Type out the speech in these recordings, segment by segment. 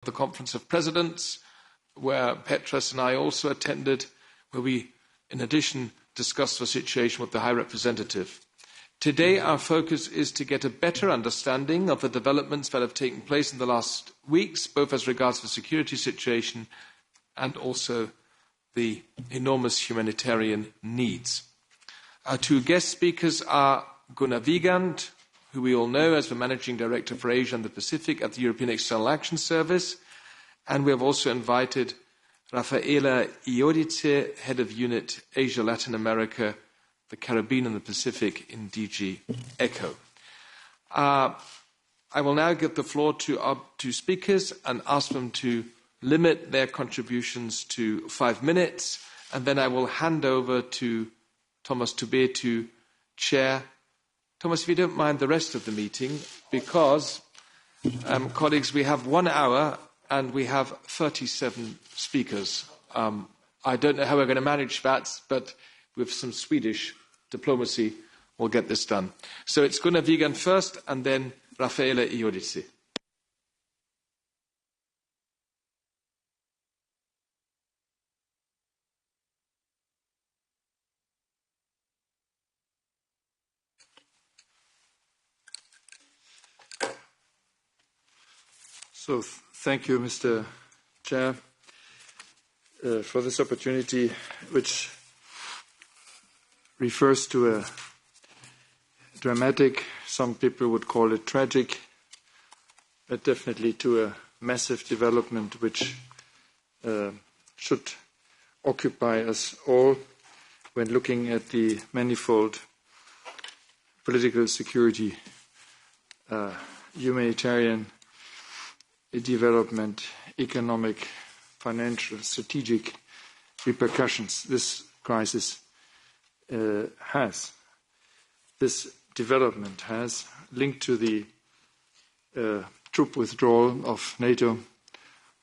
the Conference of Presidents, where Petras and I also attended, where we, in addition, discussed the situation with the High Representative. Today, our focus is to get a better understanding of the developments that have taken place in the last weeks, both as regards the security situation and also the enormous humanitarian needs. Our two guest speakers are Gunnar Wiegand, who we all know as the Managing Director for Asia and the Pacific at the European External Action Service, and we have also invited Rafaela Iodice, Head of Unit Asia, Latin America, the Caribbean and the Pacific in DG ECHO. I will now give the floor to our two speakers and ask them to limit their contributions to 5 minutes, and then I will hand over to Thomas Toubé to chair. Thomas, if you don't mind the rest of the meeting, because, colleagues, we have 1 hour and we have 37 speakers. I don't know how we're going to manage that, but with some Swedish diplomacy, we'll get this done. So it's Gunnar Wiegand first, and then Rafaela Iodice. So thank you, Mr. Chair, for this opportunity, which refers to a dramatic, some people would call it tragic, but definitely to a massive development which should occupy us all when looking at the manifold political, security, humanitarian development, economic, financial, strategic repercussions this crisis has. This development has linked to the troop withdrawal of NATO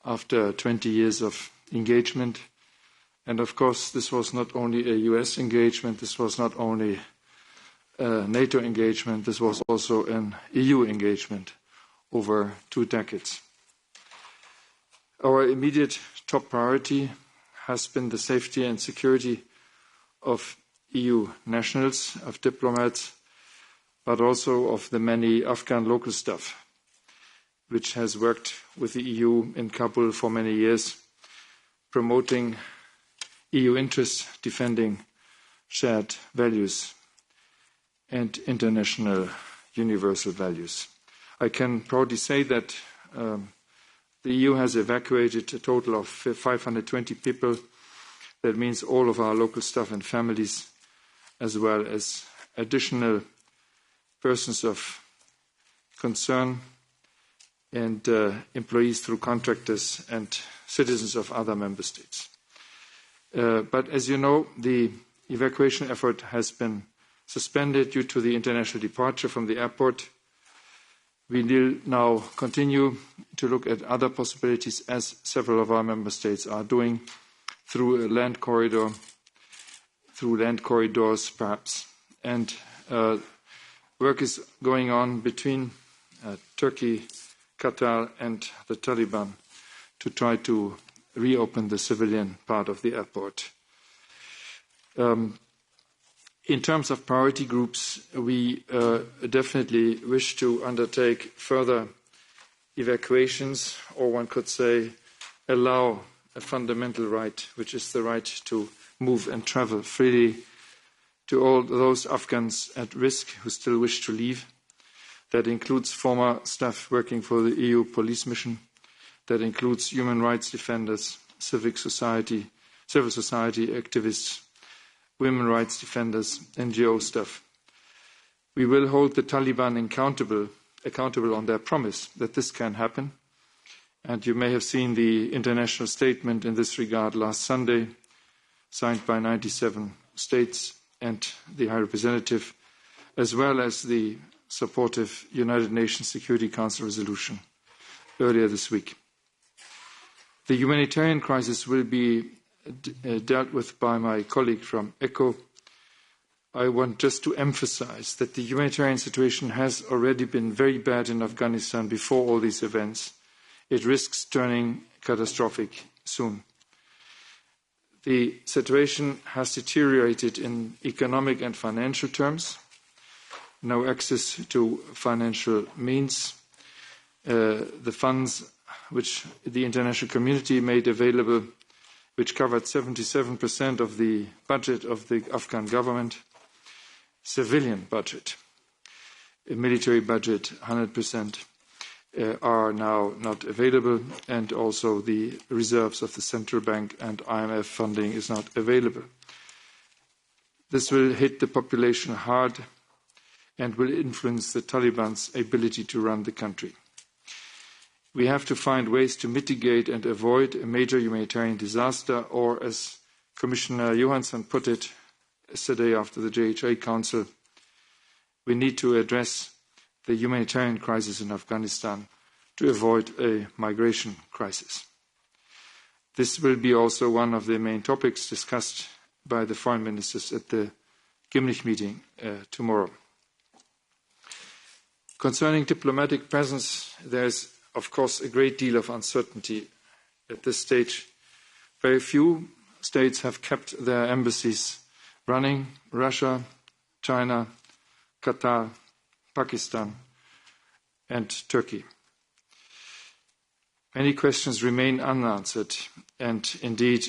after 20 years of engagement. And of course, this was not only a US engagement, this was not only a NATO engagement, this was also an EU engagement over 2 decades. Our immediate top priority has been the safety and security of EU nationals, of diplomats, but also of the many Afghan local staff, which has worked with the EU in Kabul for many years, promoting EU interests, defending shared values and international universal values. I can proudly say that the EU has evacuated a total of 520 people. That means all of our local staff and families, as well as additional persons of concern and employees through contractors and citizens of other member states. But as you know, the evacuation effort has been suspended due to the international departure from the airport. We will now continue to look at other possibilities, as several of our member states are doing, through a land corridor, through land corridors perhaps. And work is going on between Turkey, Qatar and the Taliban to try to reopen the civilian part of the airport. In terms of priority groups, we definitely wish to undertake further evacuations, or one could say allow a fundamental right, which is the right to move and travel freely, to all those Afghans at risk who still wish to leave. That includes former staff working for the EU police mission. That includes human rights defenders, civil society activists, women rights defenders, NGO staff. We will hold the Taliban accountable on their promise that this can happen. And you may have seen the international statement in this regard last Sunday, signed by 97 states and the High Representative, as well as the supportive United Nations Security Council resolution earlier this week. The humanitarian crisis will be dealt with by my colleague from ECHO. I want just to emphasize that the humanitarian situation has already been very bad in Afghanistan before all these events. it risks turning catastrophic soon. The situation has deteriorated in economic and financial terms. No access to financial means. The funds which the international community made available, which covered 77% of the budget of the Afghan government, civilian budget, a military budget, 100%, are now not available, and also the reserves of the central bank and IMF funding is not available. This will hit the population hard and will influence the Taliban's ability to run the country. We have to find ways to mitigate and avoid a major humanitarian disaster, or as Commissioner Johansson put it yesterday after the JHA Council, we need to address the humanitarian crisis in Afghanistan to avoid a migration crisis. This will be also one of the main topics discussed by the foreign ministers at the Gimlich meeting tomorrow. Concerning diplomatic presence, there is, of course, a great deal of uncertainty at this stage. Very few states have kept their embassies running: Russia, China, Qatar, Pakistan, and Turkey. Many questions remain unanswered, and indeed,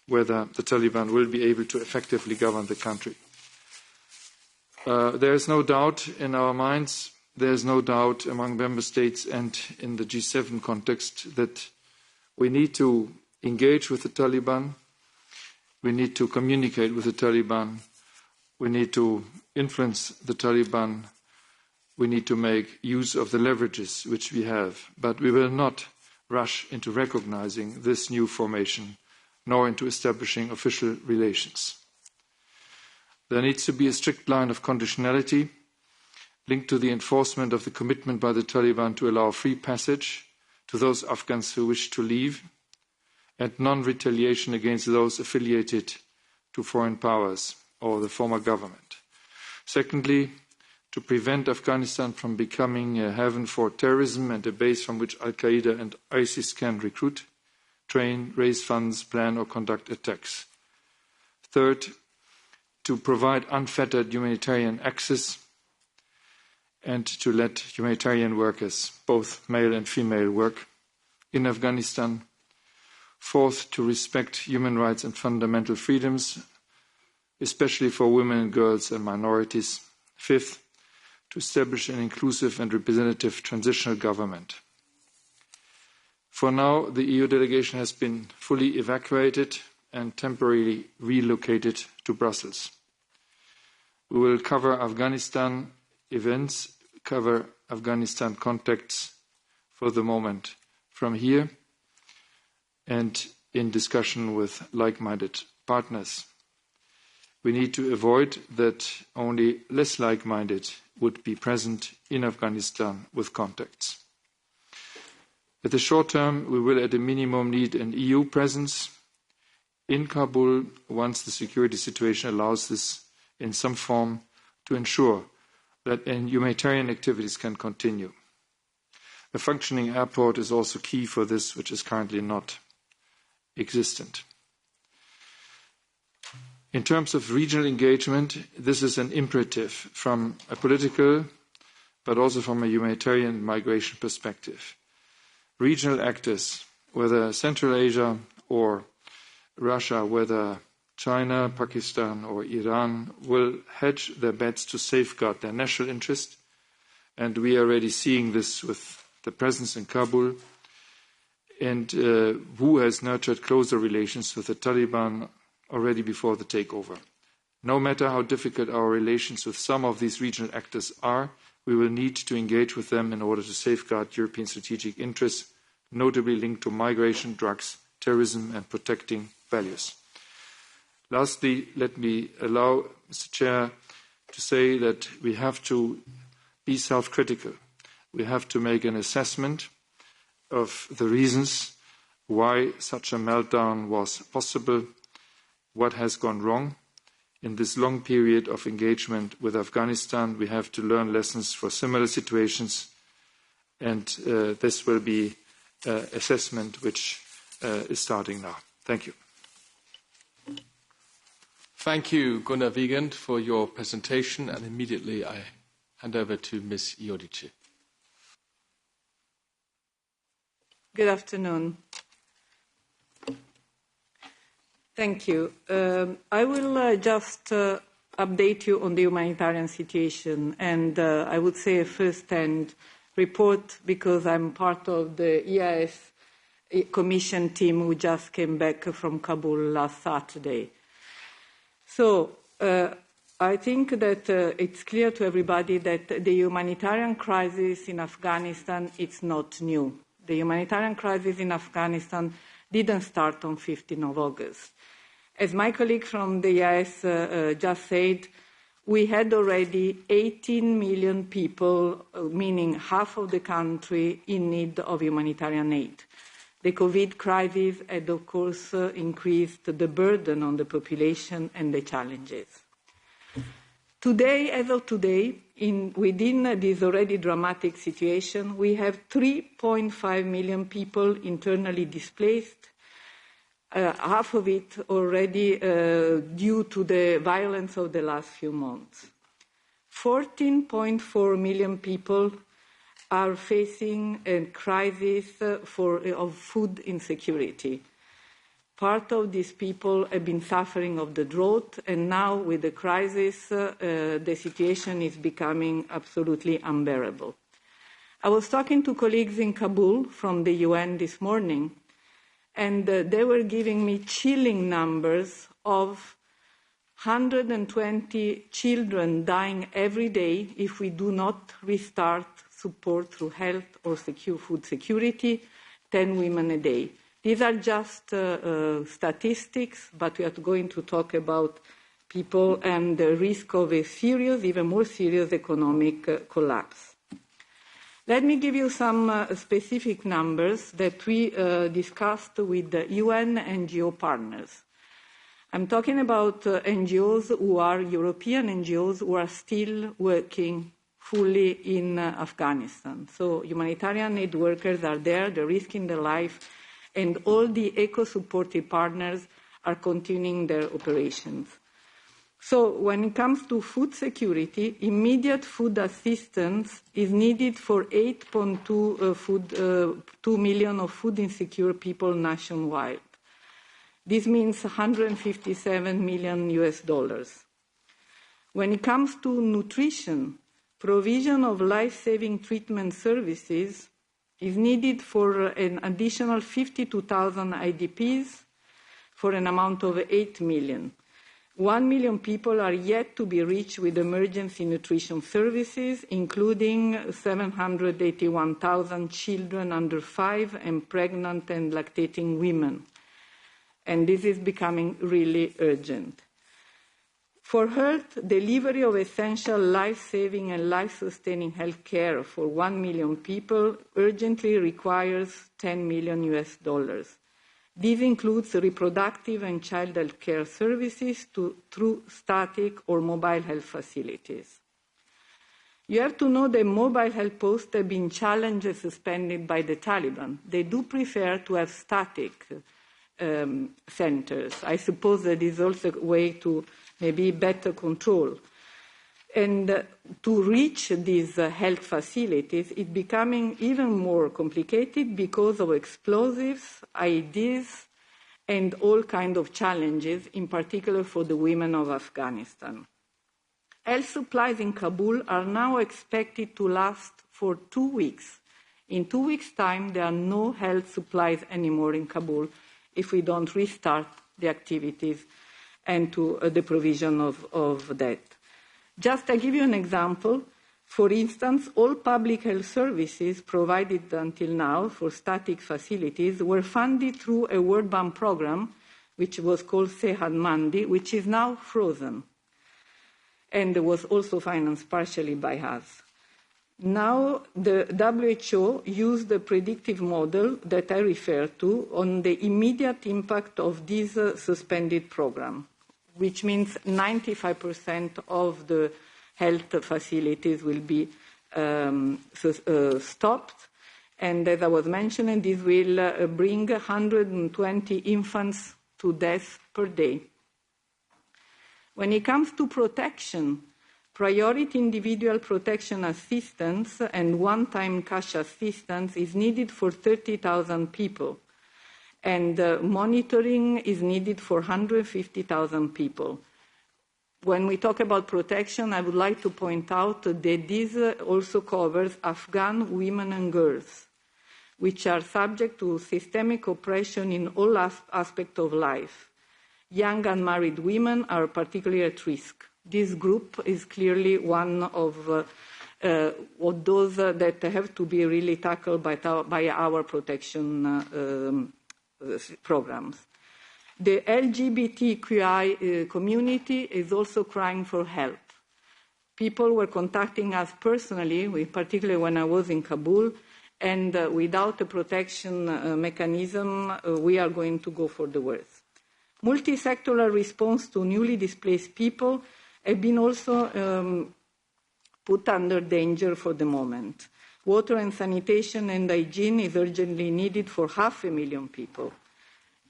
whether the Taliban will be able to effectively govern the country. There is no doubt in our minds, there is no doubt among member states and in the G7 context that we need to engage with the Taliban, we need to communicate with the Taliban, we need to influence the Taliban, we need to make use of the leverages which we have, but we will not rush into recognizing this new formation, nor into establishing official relations. There needs to be a strict line of conditionality linked to the enforcement of the commitment by the Taliban to allow free passage to those Afghans who wish to leave, and non-retaliation against those affiliated to foreign powers or the former government. Secondly, to prevent Afghanistan from becoming a haven for terrorism and a base from which Al-Qaeda and ISIS can recruit, train, raise funds, plan or conduct attacks. Third, to provide unfettered humanitarian access and to let humanitarian workers, both male and female, work in Afghanistan. Fourth, to respect human rights and fundamental freedoms, especially for women and girls and minorities. Fifth, to establish an inclusive and representative transitional government. For now, the EU delegation has been fully evacuated and temporarily relocated to Brussels. We will cover Afghanistan events, cover Afghanistan contacts for the moment from here and in discussion with like-minded partners. We need to avoid that only less like-minded would be present in Afghanistan with contacts. At the short term, we will at a minimum need an EU presence in Kabul once the security situation allows this in some form to ensure that humanitarian activities can continue. A functioning airport is also key for this, which is currently not existent. In terms of regional engagement, this is an imperative from a political, but also from a humanitarian migration perspective. Regional actors, whether Central Asia or Russia, whether China, Pakistan or Iran, will hedge their bets to safeguard their national interest. And we are already seeing this with the presence in Kabul, and who has nurtured closer relations with the Taliban already before the takeover. No matter how difficult our relations with some of these regional actors are, we will need to engage with them in order to safeguard European strategic interests, notably linked to migration, drugs, terrorism and protecting values. Lastly, let me allow, Mr. Chair, to say that we have to be self-critical. We have to make an assessment of the reasons why such a meltdown was possible, what has gone wrong. In this long period of engagement with Afghanistan, we have to learn lessons for similar situations And this will be assessment which is starting now. Thank you. Thank you, Gunnar Wiegand, for your presentation, and immediately I hand over to Ms. Iodice. Good afternoon. Thank you. I will just update you on the humanitarian situation, and I would say a first-hand report because I'm part of the EIS Commission team who just came back from Kabul last Saturday. So I think that it's clear to everybody that the humanitarian crisis in Afghanistan is not new. The humanitarian crisis in Afghanistan didn't start on 15th of August. As my colleague from the EIS just said, we had already 18 million people, meaning half of the country, in need of humanitarian aid. The COVID crisis had, of course, increased the burden on the population and the challenges. Today, as of today, within this already dramatic situation, we have 3.5 million people internally displaced, half of it already due to the violence of the last few months. 14.4 million people are facing a crisis of food insecurity. Part of these people have been suffering of the drought, and now with the crisis, the situation is becoming absolutely unbearable. I was talking to colleagues in Kabul from the UN this morning, and they were giving me chilling numbers of 120 children dying every day if we do not restart support through health or secure food security, 10 women a day. These are just statistics, but we are going to talk about people and the risk of a serious, even more serious economic collapse. Let me give you some specific numbers that we discussed with the UN NGO partners. I'm talking about NGOs who are European NGOs who are still working fully in Afghanistan. So humanitarian aid workers are there, they're risking their life, and all the eco-supportive partners are continuing their operations. So when it comes to food security, immediate food assistance is needed for 8.2 million of food insecure people nationwide. This means $157 million US. When it comes to nutrition, provision of life-saving treatment services is needed for an additional 52,000 IDPs for an amount of 8 million. 1 million people are yet to be reached with emergency nutrition services, including 781,000 children under 5 and pregnant and lactating women. And this is becoming really urgent. For health, delivery of essential life-saving and life-sustaining health care for 1 million people urgently requires $10 million US. This includes reproductive and child health care services through static or mobile health facilities. You have to know that mobile health posts have been challenged and suspended by the Taliban. They do prefer to have static centers. I suppose that is also a way to maybe better control. And to reach these health facilities, it's becoming even more complicated because of explosives, IEDs, and all kinds of challenges, in particular for the women of Afghanistan. Health supplies in Kabul are now expected to last for 2 weeks. In 2 weeks' time, there are no health supplies anymore in Kabul if we don't restart the activities and to the provision of that. Just to give you an example, for instance, all public health services provided until now for static facilities were funded through a World Bank program, which was called Sehat Mandi, which is now frozen, and was also financed partially by us. Now, the WHO used the predictive model that I referred to on the immediate impact of this suspended program, which means 95% of the health facilities will be stopped. And as I was mentioning, this will bring 120 infants to death per day. When it comes to protection, priority individual protection assistance and one-time cash assistance is needed for 30,000 people, and monitoring is needed for 150,000 people. When we talk about protection, I would like to point out that this also covers Afghan women and girls, which are subject to systemic oppression in all aspects of life. Young unmarried women are particularly at risk. This group is clearly one of those that have to be really tackled by our protection programs. The LGBTQI community is also crying for help. People were contacting us personally, particularly when I was in Kabul, and without a protection mechanism, we are going to go for the worst. Multi-sectoral response to newly displaced people have been also put under danger for the moment. Water and sanitation and hygiene is urgently needed for 500,000 people.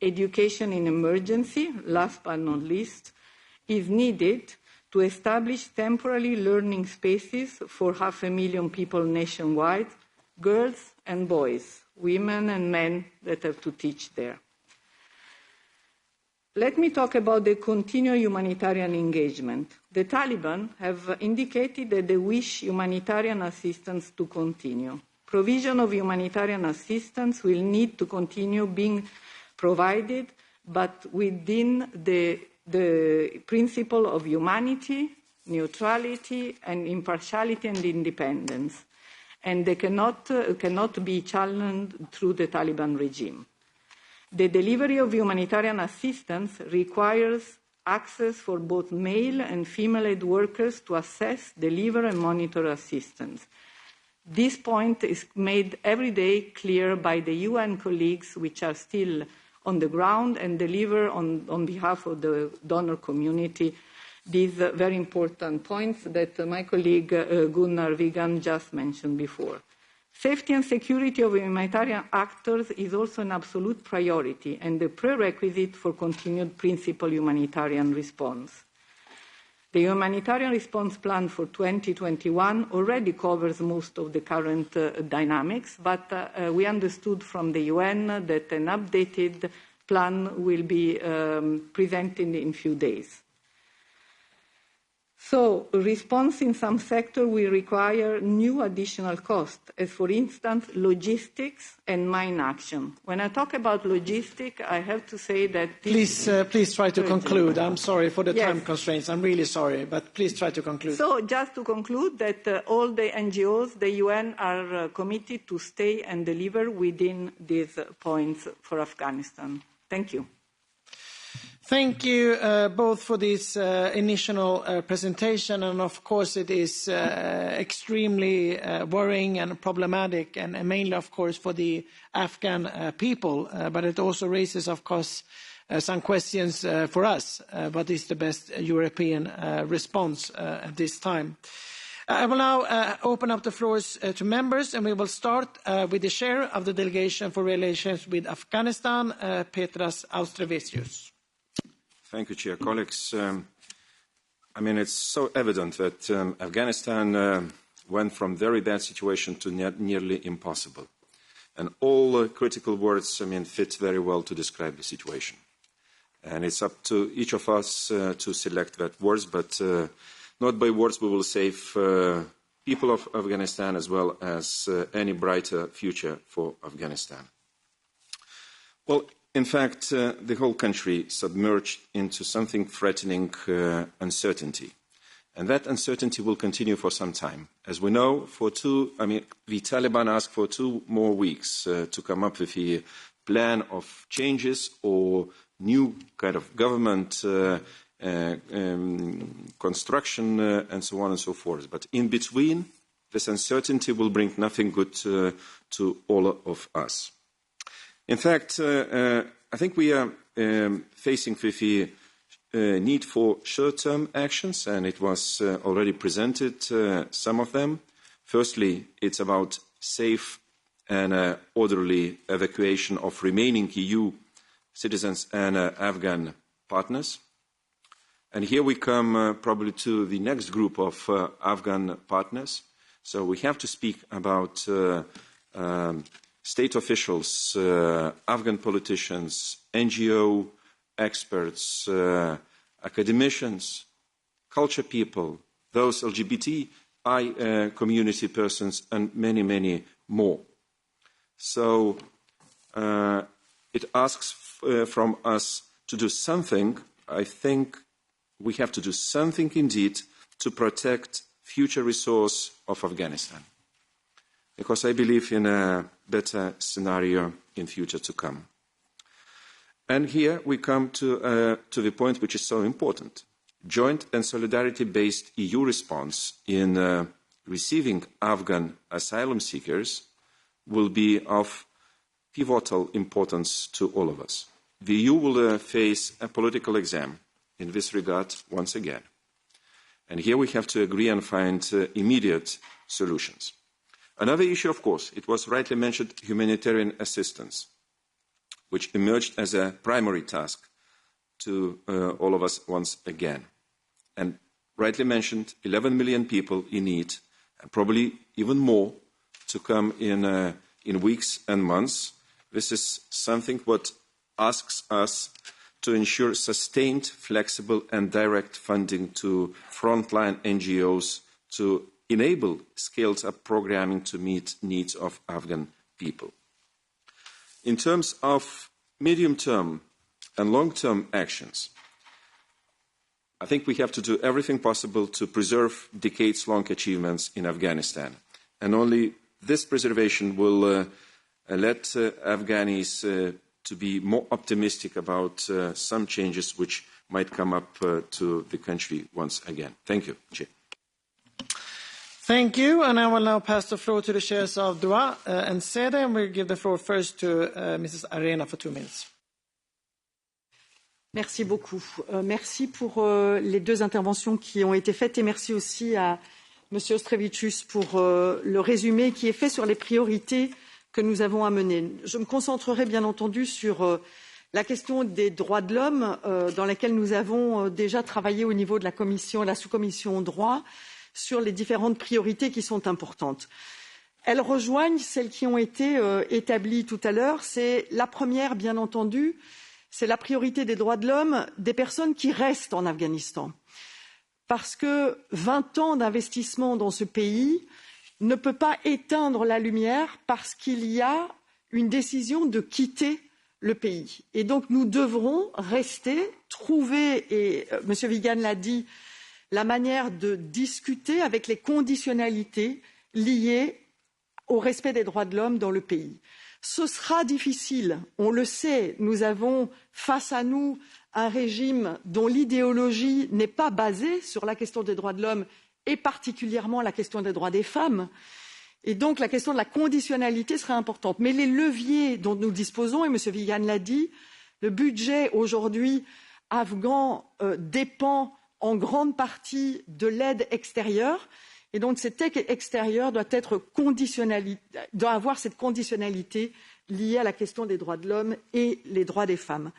Education in emergency, last but not least, is needed to establish temporary learning spaces for 500,000 people nationwide, girls and boys, women and men that have to teach there. Let me talk about the continued humanitarian engagement. The Taliban have indicated that they wish humanitarian assistance to continue. Provision of humanitarian assistance will need to continue being provided, but within the principle of humanity, neutrality, and impartiality and independence. And they cannot be challenged through the Taliban regime. The delivery of humanitarian assistance requires access for both male and female aid workers to assess, deliver, and monitor assistance. This point is made every day clear by the UN colleagues, which are still on the ground and deliver on behalf of the donor community these very important points that my colleague Gunnar Vigan just mentioned before. Safety and security of humanitarian actors is also an absolute priority and a prerequisite for continued principled humanitarian response. The humanitarian response plan for 2021 already covers most of the current dynamics, but we understood from the UN that an updated plan will be presented in a few days. So, response in some sectors will require new additional costs, as for instance, logistics and mine action. When I talk about logistics, I have to say that... Please try to conclude. I'm sorry for the time constraints. I'm really sorry, but please try to conclude. So, just to conclude, that all the NGOs, the UN, are committed to stay and deliver within these points for Afghanistan. Thank you. Thank you both for this initial presentation, and of course it is extremely worrying and problematic, and mainly of course for the Afghan people, but it also raises of course some questions for us. What is the best European response at this time? I will now open up the floors to members, and we will start with the chair of the delegation for relations with Afghanistan, Petras Austrevicius. Thank you, Chair. Colleagues, I mean, it's so evident that Afghanistan went from very bad situation to nearly impossible. And all critical words, I mean, fit very well to describe the situation. And it's up to each of us to select that words, but not by words we will save people of Afghanistan as well as any brighter future for Afghanistan. Well, in fact, the whole country submerged into something threatening uncertainty. And that uncertainty will continue for some time. As we know, the Taliban asked for 2 more weeks to come up with a plan of changes or new kind of government construction and so on and so forth. But in between, this uncertainty will bring nothing good to all of us. In fact, I think we are facing with the need for short-term actions, and it was already presented, some of them. Firstly, it's about safe and orderly evacuation of remaining EU citizens and Afghan partners. And here we come probably to the next group of Afghan partners. So we have to speak about state officials, Afghan politicians, NGO experts, academicians, culture people, those LGBTI community persons, and many, many more. So it asks from us to do something. I think we have to do something indeed to protect future resource of Afghanistan, because I believe in a better scenario in future to come. And here we come to the point which is so important. Joint and solidarity-based EU response in receiving Afghan asylum seekers will be of pivotal importance to all of us. The EU will face a political exam in this regard once again. And here we have to agree and find immediate solutions. Another issue, of course, it was rightly mentioned, humanitarian assistance, which emerged as a primary task to all of us once again. And rightly mentioned, 11 million people in need, and probably even more to come in weeks and months. This is something what asks us to ensure sustained, flexible and direct funding to frontline NGOs to enable scaled-up programming to meet needs of Afghan people. In terms of medium-term and long-term actions, I think we have to do everything possible to preserve decades-long achievements in Afghanistan. And only this preservation will let Afghanis to be more optimistic about some changes which might come up to the country once again. Thank you, Chair. Thank you, and I will now pass the floor to the chairs of Droit and SEDE, and we'll give the floor first to Mrs. Arena for 2 minutes. Merci beaucoup. Merci pour les deux interventions qui ont été faites et merci aussi à M. Ostrevičius pour le résumé qui est fait sur les priorités que nous avons à mener. Je me concentrerai bien entendu sur la question des droits de l'homme dans laquelle nous avons déjà travaillé au niveau de la sous-commission droit sur les différentes priorités qui sont importantes. Elles rejoignent celles qui ont été établies tout à l'heure. C'est la première, bien entendu, c'est la priorité des droits de l'homme des personnes qui restent en Afghanistan. Parce que 20 ans d'investissement dans ce pays ne peut pas éteindre la lumière parce qu'il y a une décision de quitter le pays. Et donc nous devrons rester, trouver, et M. Vigan l'a dit, la manière de discuter avec les conditionnalités liées au respect des droits de l'homme dans le pays. Ce sera difficile, on le sait, nous avons face à nous un régime dont l'idéologie n'est pas basée sur la question des droits de l'homme et particulièrement la question des droits des femmes. Et donc la question de la conditionnalité sera importante. Mais les leviers dont nous disposons, et M. Vigan l'a dit, le budget aujourd'hui afghan dépend en grande partie de l'aide extérieure. Et donc cette aide extérieure doit avoir cette conditionnalité liée à la question des droits de l'homme et les droits des femmes.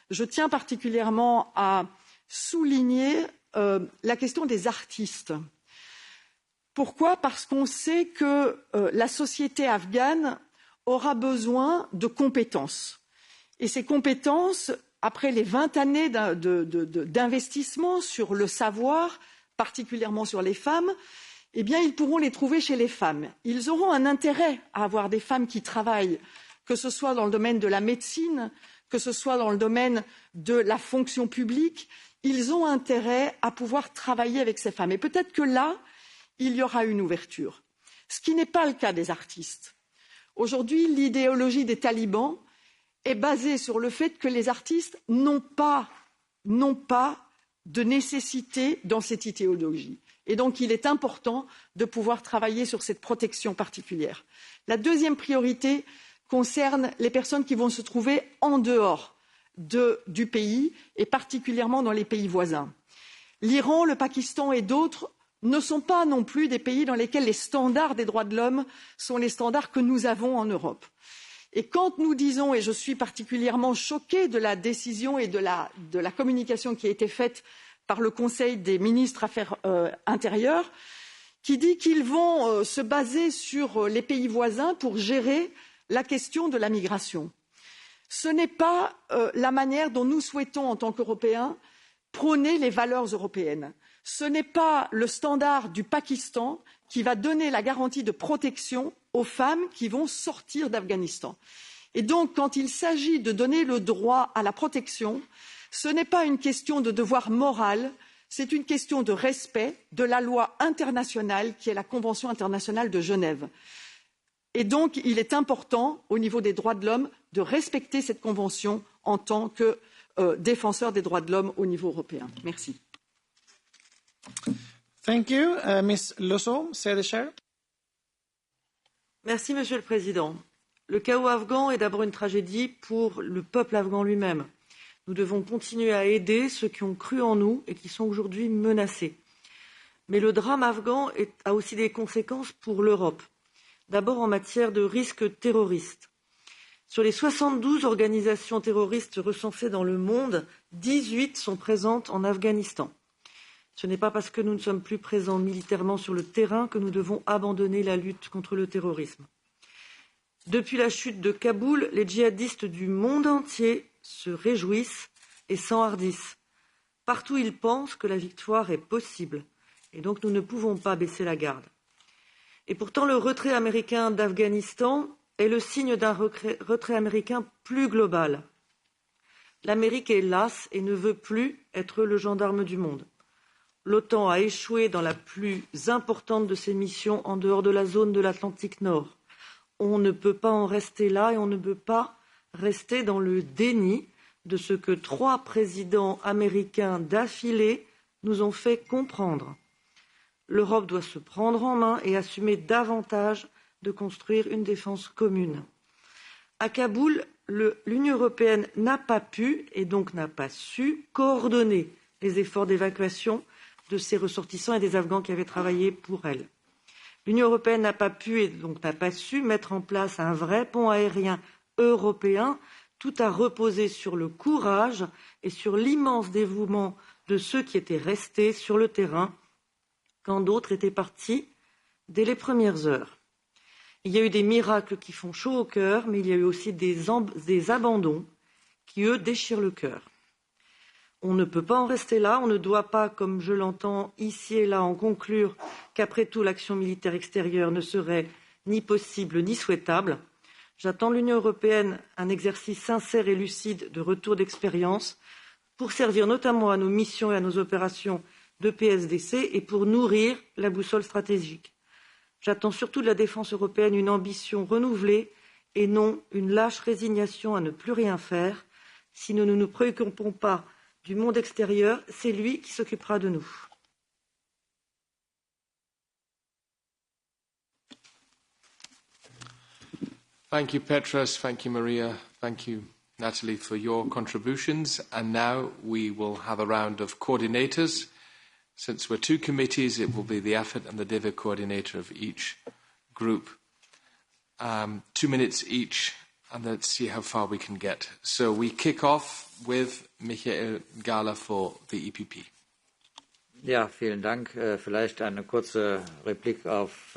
Je tiens particulièrement à souligner la question des artistes. Pourquoi ? Parce qu'on sait que la société afghane aura besoin de compétences. Et ces compétences, après les 20 années d'investissement sur le savoir, particulièrement sur les femmes, eh bien, ils pourront les trouver chez les femmes. Ils auront un intérêt à avoir des femmes qui travaillent, que ce soit dans le domaine de la médecine, que ce soit dans le domaine de la fonction publique. Ils ont intérêt à pouvoir travailler avec ces femmes. Et peut-être que là, il y aura une ouverture. Ce qui n'est pas le cas des artistes. Aujourd'hui, l'idéologie des talibans est basée sur le fait que les artistes n'ont pas de nécessité dans cette idéologie. Et donc, il est important de pouvoir travailler sur cette protection particulière. La deuxième priorité concerne les personnes qui vont se trouver en dehors du pays et particulièrement dans les pays voisins. L'Iran, le Pakistan et d'autres ne sont pas non plus des pays dans lesquels les standards des droits de l'homme sont les standards que nous avons en Europe. Et quand nous disons, et je suis particulièrement choquée de la décision et de la communication qui a été faite par le Conseil des ministres Affaires intérieures, qui dit qu'ils vont se baser sur les pays voisins pour gérer la question de la migration. Ce n'est pas la manière dont nous souhaitons, en tant qu'Européens, prôner les valeurs européennes. Ce n'est pas le standard du Pakistan qui va donner la garantie de protection aux femmes qui vont sortir d'Afghanistan. Et donc, quand il s'agit de donner le droit à la protection, ce n'est pas une question de devoir moral, c'est une question de respect de la loi internationale qui est la Convention internationale de Genève. Et donc, il est important, au niveau des droits de l'homme, de respecter cette convention en tant que défenseur des droits de l'homme au niveau européen. Merci. Thank you. Ms. Losso, Chair. Merci, Monsieur le Président. Le chaos afghan est d'abord une tragédie pour le peuple afghan lui-même. Nous devons continuer à aider ceux qui ont cru en nous et qui sont aujourd'hui menacés. Mais le drame afghan a aussi des conséquences pour l'Europe. D'abord en matière de risques terroristes. Sur les 72 organisations terroristes recensées dans le monde, 18 sont présentes en Afghanistan. Ce n'est pas parce que nous ne sommes plus présents militairement sur le terrain que nous devons abandonner la lutte contre le terrorisme. Depuis la chute de Kaboul, les djihadistes du monde entier se réjouissent et s'enhardissent. Partout, ils pensent que la victoire est possible. Et donc, nous ne pouvons pas baisser la garde. Et pourtant, le retrait américain d'Afghanistan est le signe d'un retrait américain plus global. L'Amérique est lasse et ne veut plus être le gendarme du monde. L'OTAN a échoué dans la plus importante de ses missions en dehors de la zone de l'Atlantique Nord. On ne peut pas en rester là et on ne peut pas rester dans le déni de ce que 3 présidents américains d'affilée nous ont fait comprendre. L'Europe doit se prendre en main et assumer davantage de construire une défense commune. À Kaboul, l'Union européenne n'a pas pu et donc n'a pas su coordonner les efforts d'évacuation de ses ressortissants et des Afghans qui avaient travaillé pour elle. L'Union européenne n'a pas pu et donc n'a pas su mettre en place un vrai pont aérien européen. Tout a reposé sur le courage et sur l'immense dévouement de ceux qui étaient restés sur le terrain quand d'autres étaient partis dès les premières heures. Il y a eu des miracles qui font chaud au cœur, mais il y a eu aussi des abandons qui, eux, déchirent le cœur. On ne peut pas en rester là, on ne doit pas, comme je l'entends ici et là, en conclure qu'après tout, l'action militaire extérieure ne serait ni possible ni souhaitable. J'attends de l'Union européenne un exercice sincère et lucide de retour d'expérience pour servir notamment à nos missions et à nos opérations de PSDC et pour nourrir la boussole stratégique. J'attends surtout de la défense européenne une ambition renouvelée et non une lâche résignation à ne plus rien faire. Si nous ne nous préoccupons pas du monde extérieur, c'est lui qui s'occupera de nous. Thank you, Petros. Thank you, Maria. Thank you, Natalie, for your contributions. And now we will have a round of coordinators. Since we're 2 committees, it will be the AFET and the DEVA coordinator of each group. 2 minutes each, and let's see how far we can get. So we kick off with Michael Gahler for the EPP. Ja, vielen Dank. Vielleicht eine kurze Replik auf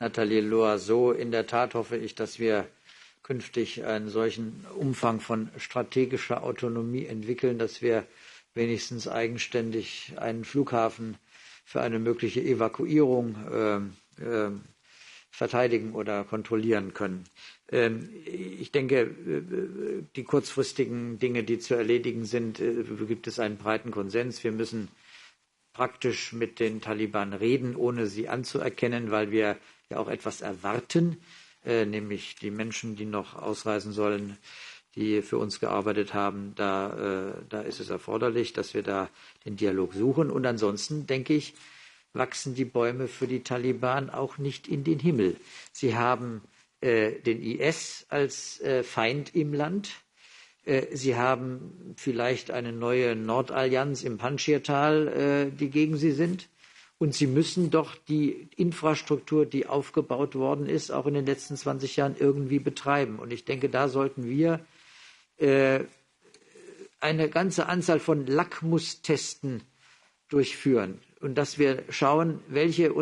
Nathalie Loiseau. In der Tat hoffe ich, dass wir künftig einen solchen Umfang von strategischer Autonomie entwickeln, dass wir wenigstens eigenständig einen Flughafen für eine mögliche Evakuierung verteidigen oder kontrollieren können. Ich denke, die kurzfristigen Dinge, die zu erledigen sind, gibt es einen breiten Konsens. Wir müssen praktisch mit den Taliban reden, ohne sie anzuerkennen, weil wir ja auch etwas erwarten, nämlich die Menschen, die noch ausreisen sollen, die für uns gearbeitet haben, da ist es erforderlich, dass wir da den Dialog suchen. Und ansonsten, denke ich, wachsen die Bäume für die Taliban auch nicht in den Himmel. Sie haben den IS als Feind im Land. Sie haben vielleicht eine neue Nordallianz im Panjshir-Tal, die gegen sie sind. Und sie müssen doch die Infrastruktur, die aufgebaut worden ist, auch in den letzten 20 Jahren irgendwie betreiben. Und ich denke, da sollten wir eine ganze Anzahl von Lackmustesten durchführen. Und dass wir schauen, welche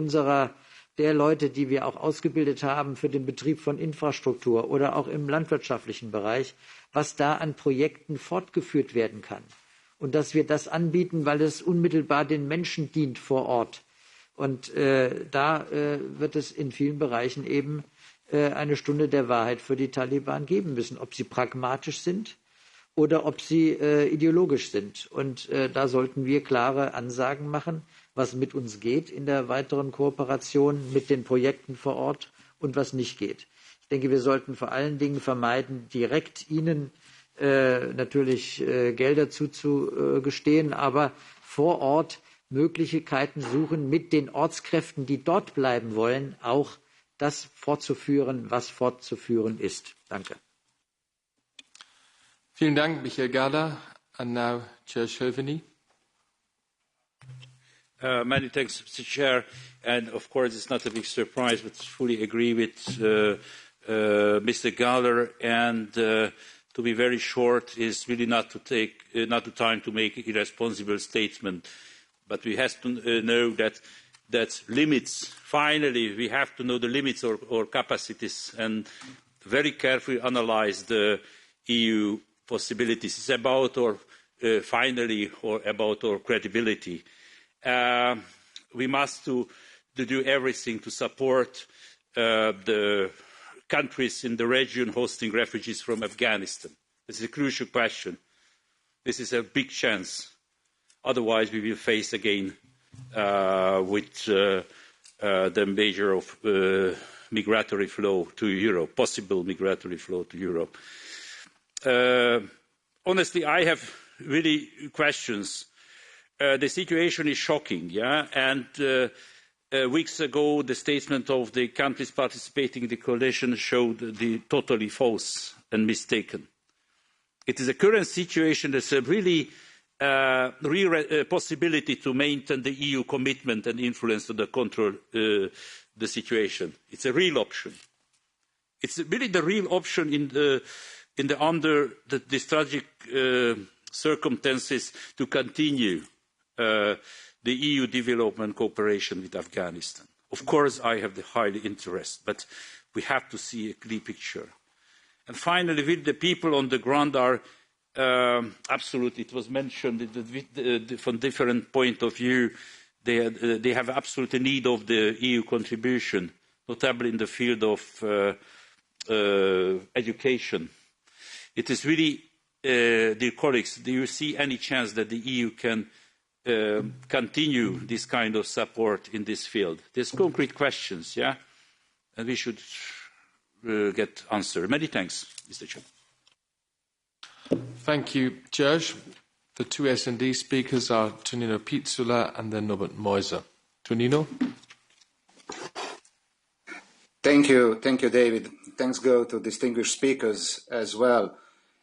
der Leute, die wir auch ausgebildet haben für den Betrieb von Infrastruktur oder auch im landwirtschaftlichen Bereich, was da an Projekten fortgeführt werden kann. Und dass wir das anbieten, weil es unmittelbar den Menschen dient vor Ort. Und da wird es in vielen Bereichen eben eine Stunde der Wahrheit für die Taliban geben müssen, ob sie pragmatisch sind oder ob sie ideologisch sind. Und da sollten wir klare Ansagen machen, was mit uns geht in der weiteren Kooperation mit den Projekten vor Ort und was nicht geht. Ich denke, wir sollten vor allen Dingen vermeiden, direkt ihnen natürlich Gelder zuzugestehen, aber vor Ort Möglichkeiten suchen, mit den Ortskräften, die dort bleiben wollen, auch das fortzuführen, was fortzuführen ist. Danke. Vielen Dank, Michael Gahler. And now, Chair Shelvini. Many thanks, Mr. Chair. And of course, it's not a big surprise, but fully agree with Mr. Gahler. And to be very short, is really not the time to make an irresponsible statement. But we have to know that limits. Finally, we have to know the limits or capacities and very carefully analyze the EU possibilities. It's about about our credibility. We must do everything to support the countries in the region hosting refugees from Afghanistan. This is a crucial question. This is a big chance. Otherwise, we will face again with the major of migratory flow to Europe, possible migratory flow to Europe. Honestly, I have really questions. The situation is shocking, yeah? And weeks ago, the statement of the countries participating in the coalition showed the totally false and mistaken. It is a current situation that's a really real possibility to maintain the EU commitment and influence to control the situation. It's a real option. It's really the real option under the tragic circumstances to continue the EU development cooperation with Afghanistan. Of course, I have the highly interest, but we have to see a clear picture. And finally, with the people on the ground are absolutely, it was mentioned from different point of view, they have absolute need of the EU contribution, notably in the field of education. It is really, dear colleagues, do you see any chance that the EU can continue this kind of support in this field? There's concrete questions, yeah? And we should get answers. Many thanks, Mr. Chair. Thank you, George. The two S&D speakers are Tonino Pizzula and then Norbert Moiser. Tonino? Thank you, David. Thanks go to distinguished speakers as well.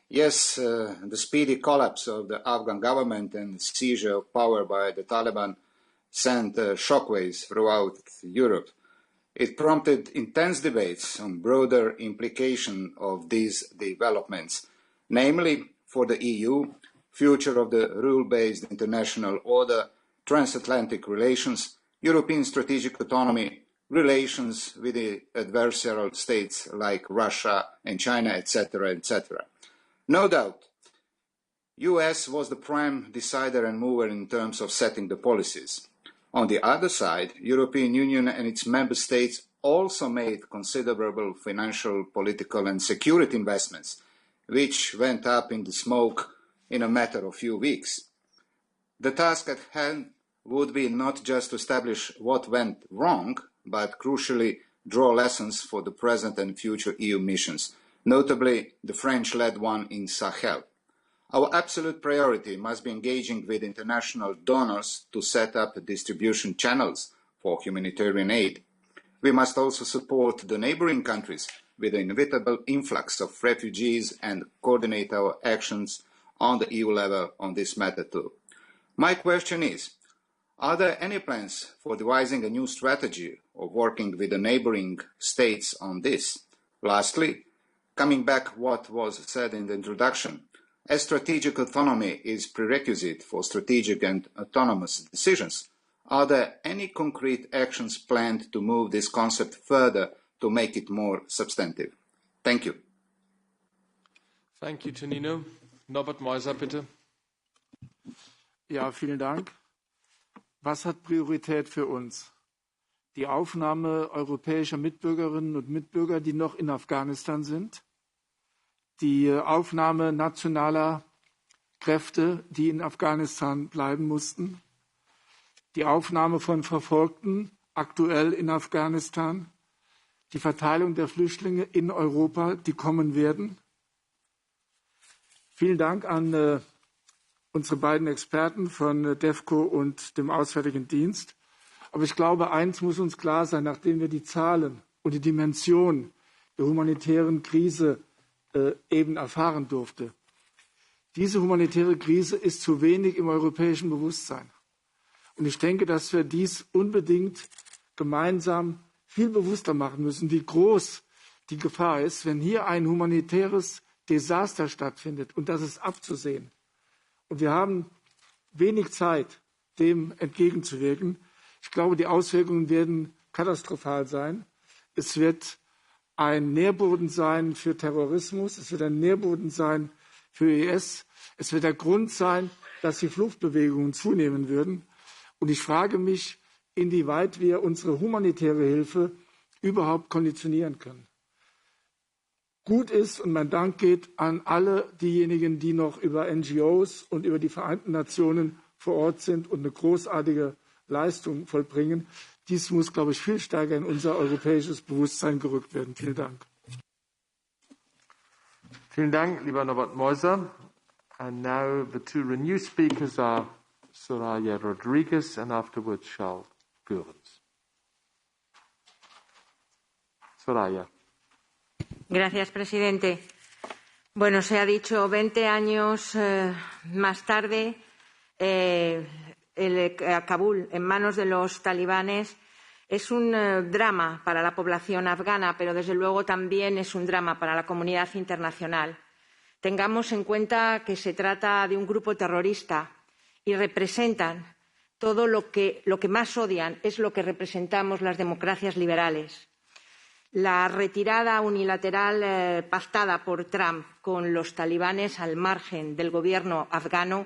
Yes, the speedy collapse of the Afghan government and seizure of power by the Taliban sent shockwaves throughout Europe. It prompted intense debates on broader implications of these developments, namely for the EU, future of the rule-based international order, transatlantic relations, European strategic autonomy, relations with the adversarial states like Russia and China, etc., etc. No doubt, US was the prime decider and mover in terms of setting the policies. On the other side, European Union and its member states also made considerable financial, political and security investments, which went up in the smoke in a matter of few weeks. The task at hand would be not just to establish what went wrong, but crucially draw lessons for the present and future EU missions, notably the French-led one in Sahel. Our absolute priority must be engaging with international donors to set up distribution channels for humanitarian aid. We must also support the neighboring countries with the inevitable influx of refugees and coordinate our actions on the EU level on this matter too. My question is, Are there any plans for devising a new strategy or working with the neighboring states on this? Lastly, coming back what was said in the introduction, as strategic autonomy is prerequisite for strategic and autonomous decisions, are there any concrete actions planned to move this concept further to make it more substantive? Thank you. Thank you, Tonino. Norbert Meuser, bitte. Ja, vielen Dank. Was hat Priorität für uns? Die Aufnahme europäischer Mitbürgerinnen und Mitbürger, die noch in Afghanistan sind, die Aufnahme nationaler Kräfte, die in Afghanistan bleiben mussten, die Aufnahme von Verfolgten aktuell in Afghanistan, die Verteilung der Flüchtlinge in Europa, die kommen werden. Vielen Dank an unsere beiden Experten von DEFCO und dem Auswärtigen Dienst. Aber ich glaube, eins muss uns klar sein, nachdem wir die Zahlen und die Dimension der humanitären Krise eben erfahren durften. Diese humanitäre Krise ist zu wenig im europäischen Bewusstsein. Und ich denke, dass wir dies unbedingt gemeinsam viel bewusster machen müssen, wie groß die Gefahr ist, wenn hier ein humanitäres Desaster stattfindet. Und das ist abzusehen. Und wir haben wenig Zeit, dem entgegenzuwirken. Ich glaube, die Auswirkungen werden katastrophal sein. Es wird ein Nährboden sein für Terrorismus. Es wird ein Nährboden sein für IS. Es wird der Grund sein, dass die Fluchtbewegungen zunehmen würden. Und ich frage mich, inwieweit wir unsere humanitäre Hilfe überhaupt konditionieren können. Gut ist, und mein Dank geht an alle diejenigen, die noch über NGOs und über die Vereinten Nationen vor Ort sind und eine großartige Leistung vollbringen. Dies muss, glaube ich, viel stärker in unser europäisches Bewusstsein gerückt werden. Vielen Dank. Vielen Dank, lieber Norbert Meuser. And now the two Renew speakers are Soraya Rodriguez and afterwards Charles Goerens. Soraya. Gracias, presidente. Bueno, se ha dicho 20 años más tarde, Kabul en manos de los talibanes es un drama para la población afgana, pero desde luego también es un drama para la comunidad internacional. Tengamos en cuenta que se trata de un grupo terrorista y representan todo lo que más odian es lo que representamos las democracias liberales. La retirada unilateral pactada por Trump con los talibanes al margen del gobierno afgano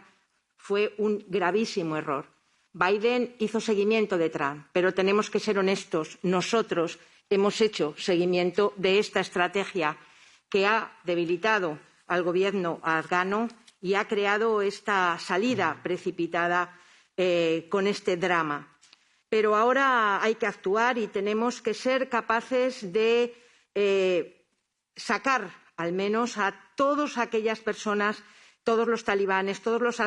fue un gravísimo error. Biden hizo seguimiento de Trump, pero tenemos que ser honestos. Nosotros hemos hecho seguimiento de esta estrategia que ha debilitado al gobierno afgano y ha creado esta salida precipitada con este drama. Pero ahora hay que actuar y tenemos que ser capaces de sacar al menos a todas aquellas personas, todos los talibanes, todos los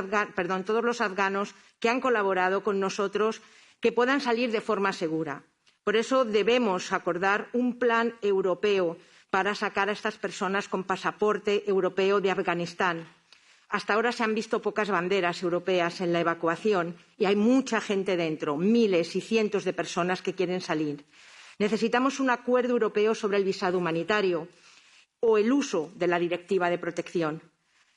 afganos que han colaborado con nosotros, que puedan salir de forma segura. Por eso debemos acordar un plan europeo para sacar a estas personas con pasaporte europeo de Afganistán. Hasta ahora se han visto pocas banderas europeas en la evacuación y hay mucha gente dentro, miles y cientos de personas que quieren salir. Necesitamos un acuerdo europeo sobre el visado humanitario o el uso de la Directiva de Protección.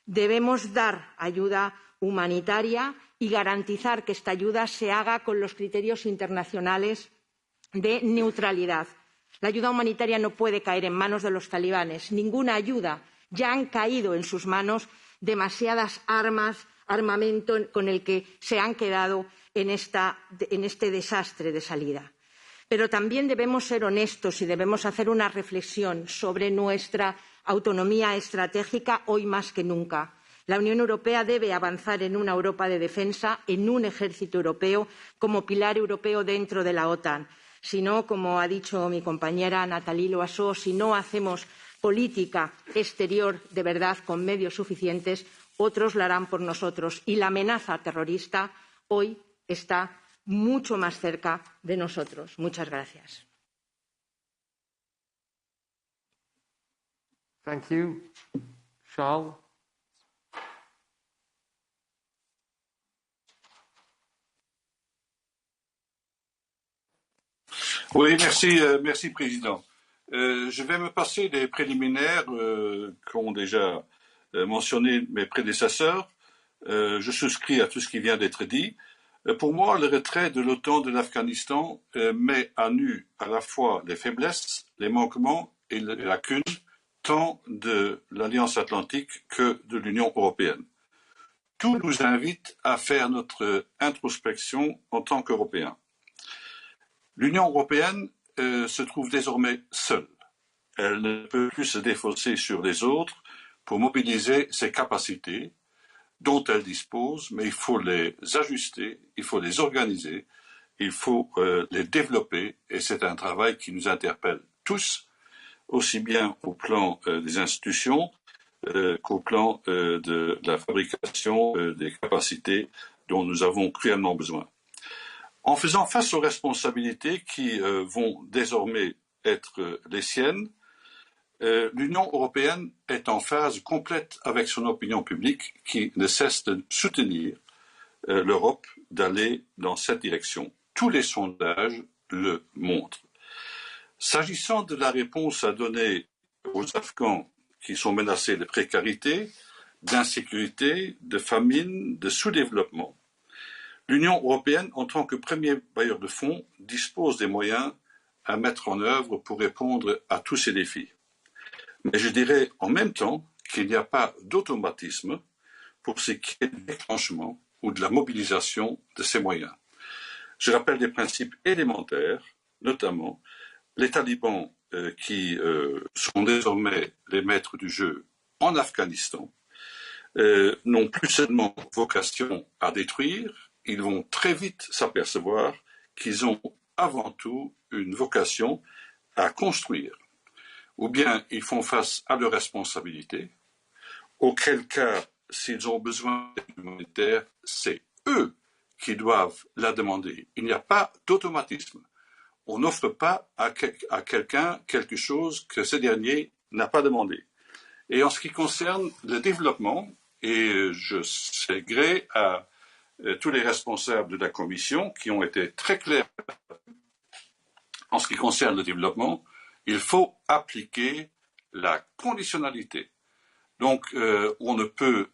Debemos dar ayuda humanitaria y garantizar que esta ayuda se haga con los criterios internacionales de neutralidad. La ayuda humanitaria no puede caer en manos de los talibanes. Ninguna ayuda. Ya han caído en sus manos demasiadas armas, armamento con el que se han quedado en este desastre de salida. Pero también debemos ser honestos y debemos hacer una reflexión sobre nuestra autonomía estratégica hoy más que nunca. La Unión Europea debe avanzar en una Europa de defensa, en un ejército europeo, como pilar europeo dentro de la OTAN. Si no, como ha dicho mi compañera Nathalie Loiseau, si no hacemos política exterior de verdad con medios suficientes, otros la harán por nosotros. Y la amenaza terrorista hoy está mucho más cerca de nosotros. Muchas gracias. Thank you. Charles? Oui, merci Président. Je vais me passer des préliminaires qu'ont déjà mentionné mes prédécesseurs. Je souscris à tout ce qui vient d'être dit. Pour moi, le retrait de l'OTAN de l'Afghanistan met à nu à la fois les faiblesses, les manquements et les lacunes tant de l'Alliance Atlantique que de l'Union européenne. Tout nous invite à faire notre introspection en tant qu'Européens. L'Union européenne se trouve désormais seule. Elle ne peut plus se défausser sur les autres pour mobiliser ses capacités dont elle dispose, mais il faut les ajuster, il faut les organiser, il faut les développer, et c'est un travail qui nous interpelle tous, aussi bien au plan des institutions qu'au plan de la fabrication des capacités dont nous avons cruellement besoin. En faisant face aux responsabilités qui vont désormais être les siennes, l'Union européenne est en phase complète avec son opinion publique qui ne cesse de soutenir l'Europe d'aller dans cette direction. Tous les sondages le montrent. S'agissant de la réponse à donner aux Afghans qui sont menacés de précarité, d'insécurité, de famine, de sous-développement, l'Union européenne, en tant que premier bailleur de fonds, dispose des moyens à mettre en œuvre pour répondre à tous ces défis. Mais je dirais en même temps qu'il n'y a pas d'automatisme pour ce qui est du déclenchement ou de la mobilisation de ces moyens. Je rappelle des principes élémentaires, notamment les talibans qui sont désormais les maîtres du jeu en Afghanistan n'ont plus seulement vocation à détruire, ils vont très vite s'apercevoir qu'ils ont avant tout une vocation à construire. Ou bien ils font face à leurs responsabilités, auquel cas, s'ils ont besoin d'aide humanitaire, c'est eux qui doivent la demander. Il n'y a pas d'automatisme. On n'offre pas à quelqu'un quelque chose que ce dernier n'a pas demandé. Et en ce qui concerne le développement, et je sais gré à tous les responsables de la Commission qui ont été très clairs en ce qui concerne le développement, il faut appliquer la conditionnalité. Donc, on ne peut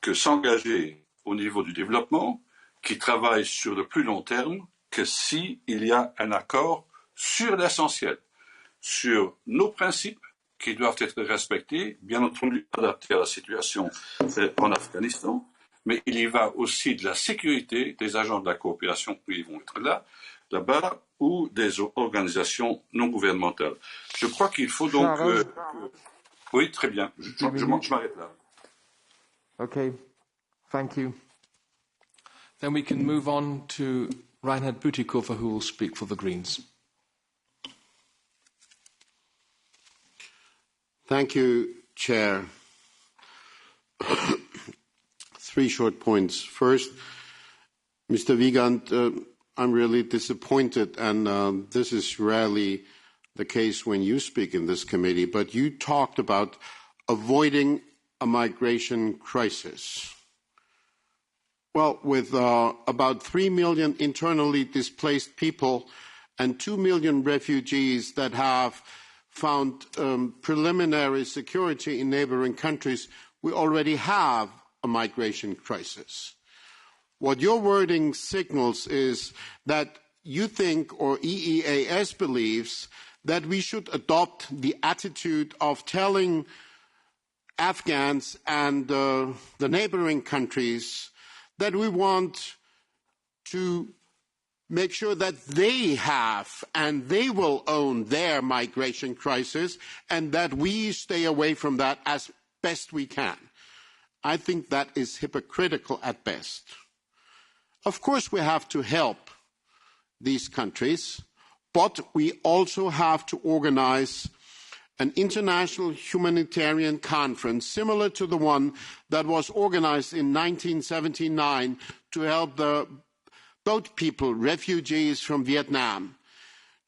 que s'engager au niveau du développement, qui travaille sur le plus long terme, que s'il y a un accord sur l'essentiel, sur nos principes qui doivent être respectés, bien entendu adaptés à la situation en Afghanistan, mais il y va aussi de la sécurité des agents de la coopération qui vont être là-bas, ou des organisations non gouvernementales. Je crois qu'il faut donc... Oui, très bien. Je m'arrête là. Okay, thank you. Then we can move on to Reinhard Bütikofer, who will speak for the Greens. Thank you, Chair. 3 short points. First, Mr. Wiegand, I'm really disappointed, and this is rarely the case when you speak in this committee, but you talked about avoiding a migration crisis. Well, with about 3 million internally displaced people and 2 million refugees that have found preliminary security in neighboring countries, we already have a migration crisis. What your wording signals is that you think, or EEAS believes, that we should adopt the attitude of telling Afghans and the neighboring countries that we want to make sure that they have and they will own their migration crisis and that we stay away from that as best we can. I think that is hypocritical at best. Of course, we have to help these countries, but we also have to organize an international humanitarian conference similar to the one that was organized in 1979 to help the boat people, refugees from Vietnam,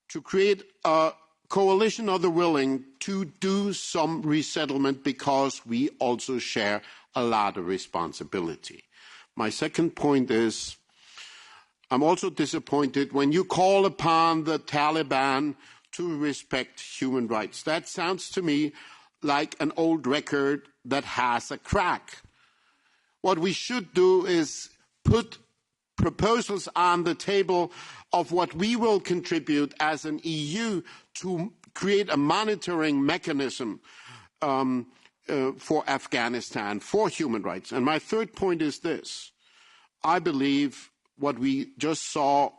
to create a coalition of the willing to do some resettlement because we also share a lot of responsibility. My second point is I'm also disappointed when you call upon the Taliban to respect human rights. That sounds to me like an old record that has a crack. What we should do is put proposals on the table of what we will contribute as an EU to create a monitoring mechanism for Afghanistan, for human rights. And my third point is this. I believe what we just saw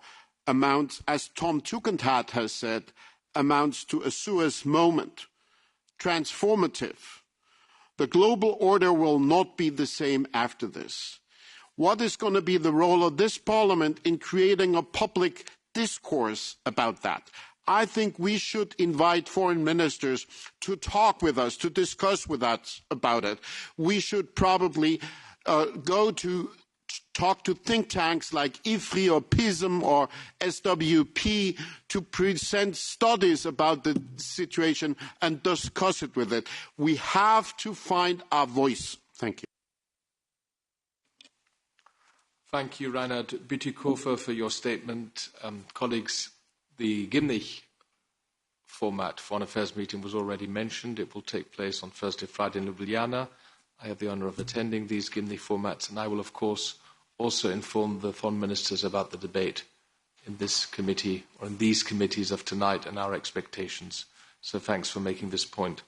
amounts, as Tom Tugendhat has said, amounts to a Suez moment, transformative. The global order will not be the same after this. What is going to be the role of this Parliament in creating a public discourse about that? I think we should invite foreign ministers to talk with us, to discuss with us about it. We should probably go to talk to think tanks like IFRI or PISM or SWP to present studies about the situation and discuss it with it. We have to find our voice. Thank you. Thank you, Reinhard Bütikofer, for your statement. Colleagues, the Gimnich format Foreign Affairs meeting was already mentioned. It will take place on Thursday, Friday in Ljubljana. I have the honour of attending these Gimnich formats, and I will, of course, also inform the foreign ministers about the debate in this committee, or in these committees of tonight, and our expectations. So thanks for making this point.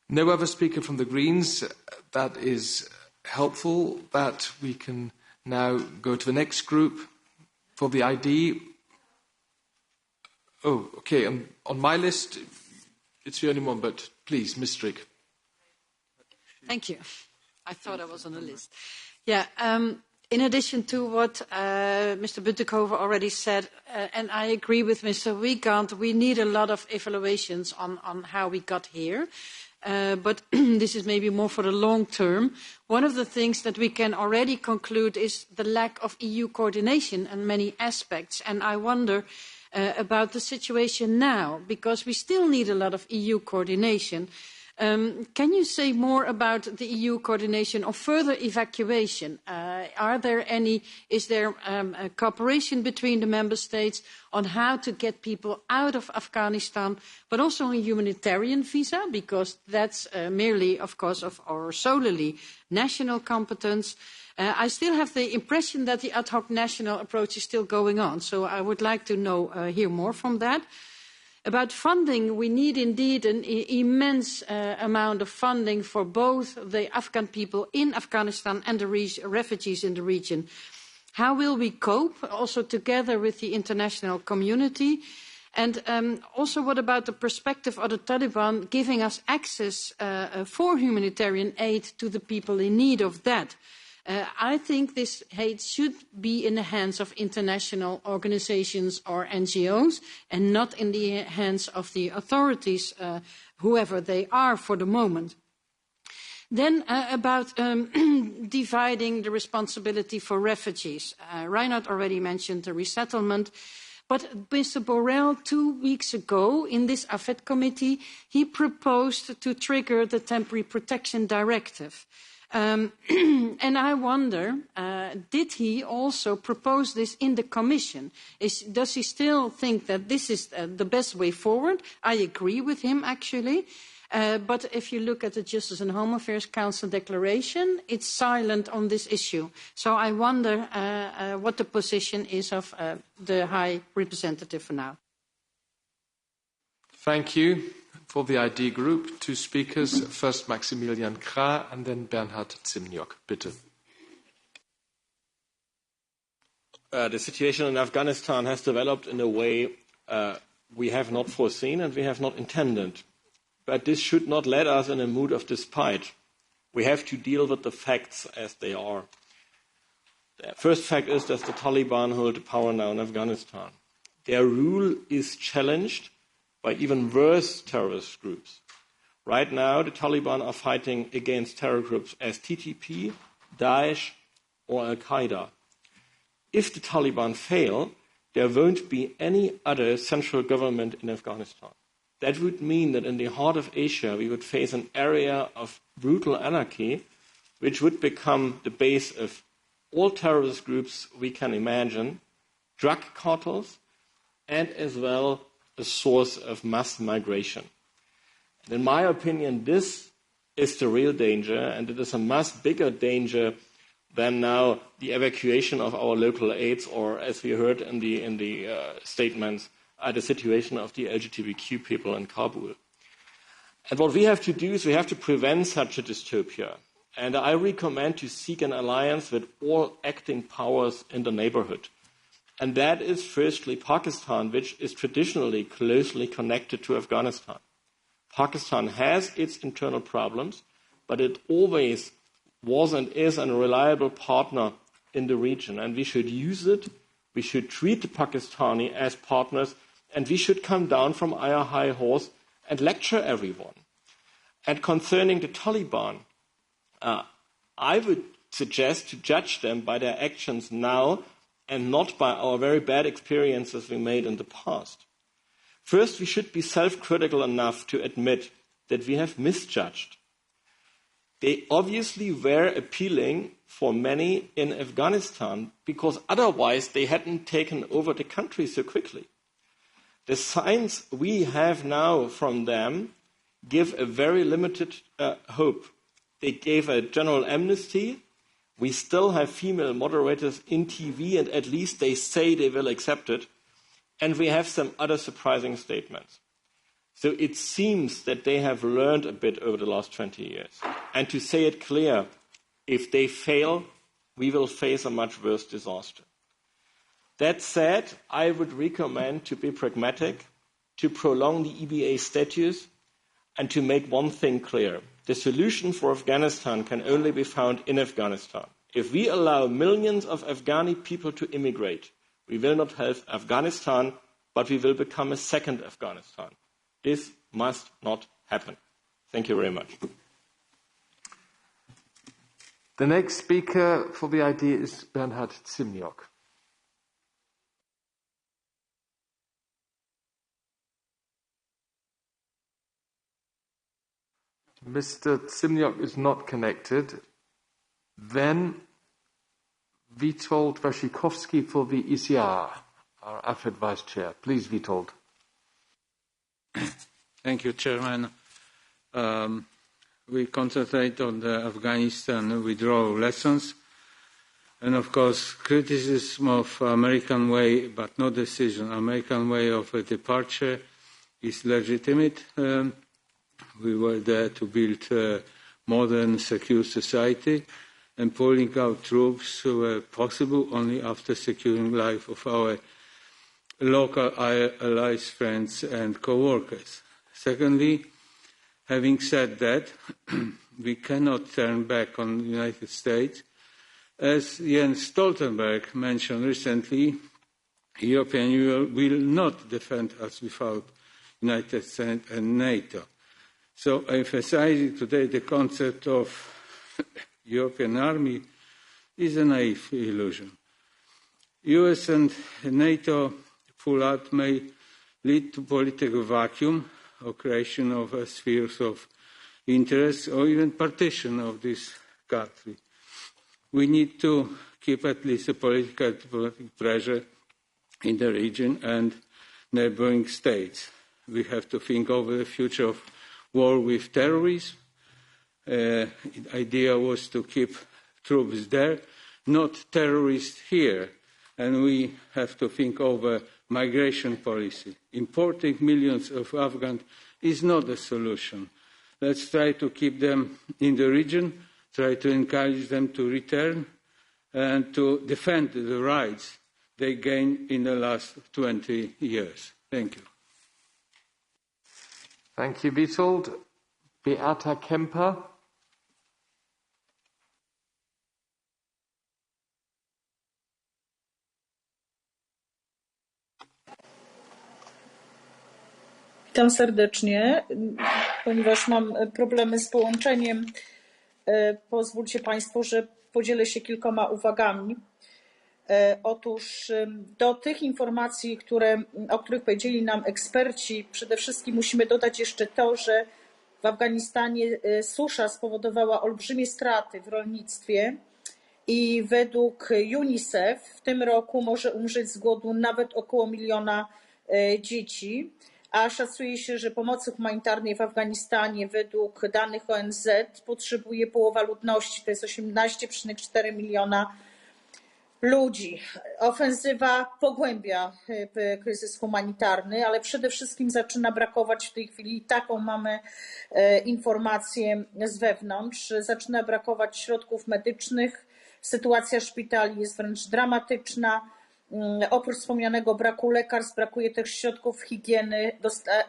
No other speaker from the Greens. That is helpful. That we can now go to the next group for the ID. Oh, okay. On my list, it's the only one, but please, Ms. Strick. Thank you. I thought I was on the list. Yeah, in addition to what Mr. Bütikofer already said, and I agree with Mr. Wiegand, we need a lot of evaluations on how we got here. But this is maybe more for the long term. One of the things that we can already conclude is the lack of EU coordination in many aspects. And I wonder about the situation now, because we still need a lot of EU coordination. Can you say more about the EU coordination or further evacuation? Is there a cooperation between the member states on how to get people out of Afghanistan, but also on humanitarian visa, because that's merely, of course, or solely national competence? I still have the impression that the ad hoc national approach is still going on, so I would like to hear more from that. About funding, we need indeed an immense amount of funding for both the Afghan people in Afghanistan and the refugees in the region. How will we cope, also together with the international community? And also, what about the perspective of the Taliban giving us access for humanitarian aid to the people in need of that? I think this aid should be in the hands of international organizations or NGOs and not in the hands of the authorities, whoever they are for the moment. Then about dividing the responsibility for refugees. Reinhard already mentioned the resettlement. But Mr. Borrell, 2 weeks ago in this AFET committee, he proposed to trigger the Temporary Protection Directive. And I wonder, did he also propose this in the Commission? Does he still think that this is the best way forward? I agree with him, actually. But if you look at the Justice and Home Affairs Council declaration, it's silent on this issue. So I wonder what the position is of the High Representative for now. Thank you. For the ID group, 2 speakers. First Maximilian Krah and then Bernhard Simnyak. Bitte. The situation in Afghanistan has developed in a way we have not foreseen and we have not intended. But this should not let us in a mood of despite. We have to deal with the facts as they are. The first fact is that the Taliban hold power now in Afghanistan. Their rule is challenged by even worse terrorist groups. Right now, the Taliban are fighting against terror groups as TTP, Daesh, or Al-Qaeda. If the Taliban fail, there won't be any other central government in Afghanistan. That would mean that in the heart of Asia, we would face an area of brutal anarchy, which would become the base of all terrorist groups we can imagine, drug cartels, and as well a source of mass migration. And in my opinion, this is the real danger, and it is a much bigger danger than now the evacuation of our local aids, or as we heard in the statements, the situation of the LGBTQ people in Kabul. And what we have to do is we have to prevent such a dystopia. And I recommend to seek an alliance with all acting powers in the neighborhood. And that is firstly Pakistan, which is traditionally closely connected to Afghanistan. Pakistan has its internal problems, but it always was and is a reliable partner in the region. And we should use it. We should treat the Pakistani as partners, and we should come down from our high horse and lecture everyone. And concerning the Taliban, I would suggest to judge them by their actions now and not by our very bad experiences we made in the past. First, we should be self-critical enough to admit that we have misjudged. They obviously were appealing for many in Afghanistan because otherwise they hadn't taken over the country so quickly. The signs we have now from them give a very limited hope. They gave a general amnesty. We still have female moderators in TV, and at least they say they will accept it. And we have some other surprising statements. So it seems that they have learned a bit over the last 20 years. And to say it clear, if they fail, we will face a much worse disaster. That said, I would recommend to be pragmatic, to prolong the EBA status, and to make one thing clear. The solution for Afghanistan can only be found in Afghanistan. If we allow millions of Afghani people to immigrate, we will not have Afghanistan, but we will become a second Afghanistan. This must not happen. Thank you very much. The next speaker for the idea is Bernhard Simnyak. Mr. Simnyak is not connected. Then Witold Waszczykowski for the ECR, our AFED Vice Chair. Please, Witold. Thank you, Chairman. We concentrate on the Afghanistan withdrawal lessons. And of course, criticism of American way, but no decision, American way of a departure is legitimate. We were there to build a modern, secure society, and pulling out troops were possible only after securing life of our local allies, friends, and co-workers. Secondly, having said that, we cannot turn back on the United States. As Jens Stoltenberg mentioned recently, the European Union will not defend us without the United States and NATO. So emphasizing today the concept of European army is a naive illusion. US and NATO pull-out may lead to political vacuum or creation of spheres of interest or even partition of this country. We need to keep at least a political diplomatic pressure in the region and neighboring states. We have to think over the future of war with terrorism. The idea was to keep troops there, not terrorists here. And we have to think over migration policy. Importing millions of Afghans is not a solution. Let's try to keep them in the region, try to encourage them to return and to defend the rights they gained in the last 20 years. Thank you. Thank you, Witold. Beata Kemper. Witam serdecznie. Ponieważ mam problemy z połączeniem, pozwólcie Państwo, że podzielę się kilkoma uwagami. Otóż do tych informacji, o których powiedzieli nam eksperci, przede wszystkim musimy dodać jeszcze to, że w Afganistanie susza spowodowała olbrzymie straty w rolnictwie i według UNICEF w tym roku może umrzeć z głodu nawet około 1 miliona dzieci, a szacuje się, że pomocy humanitarnej w Afganistanie według danych ONZ potrzebuje połowa ludności, to jest 18,4 miliona ludzi. Ofensywa pogłębia kryzys humanitarny, ale przede wszystkim zaczyna brakować w tej chwili, taką mamy informację z wewnątrz, zaczyna brakować środków medycznych, sytuacja szpitali jest wręcz dramatyczna. Oprócz wspomnianego braku lekarstw, brakuje też środków higieny,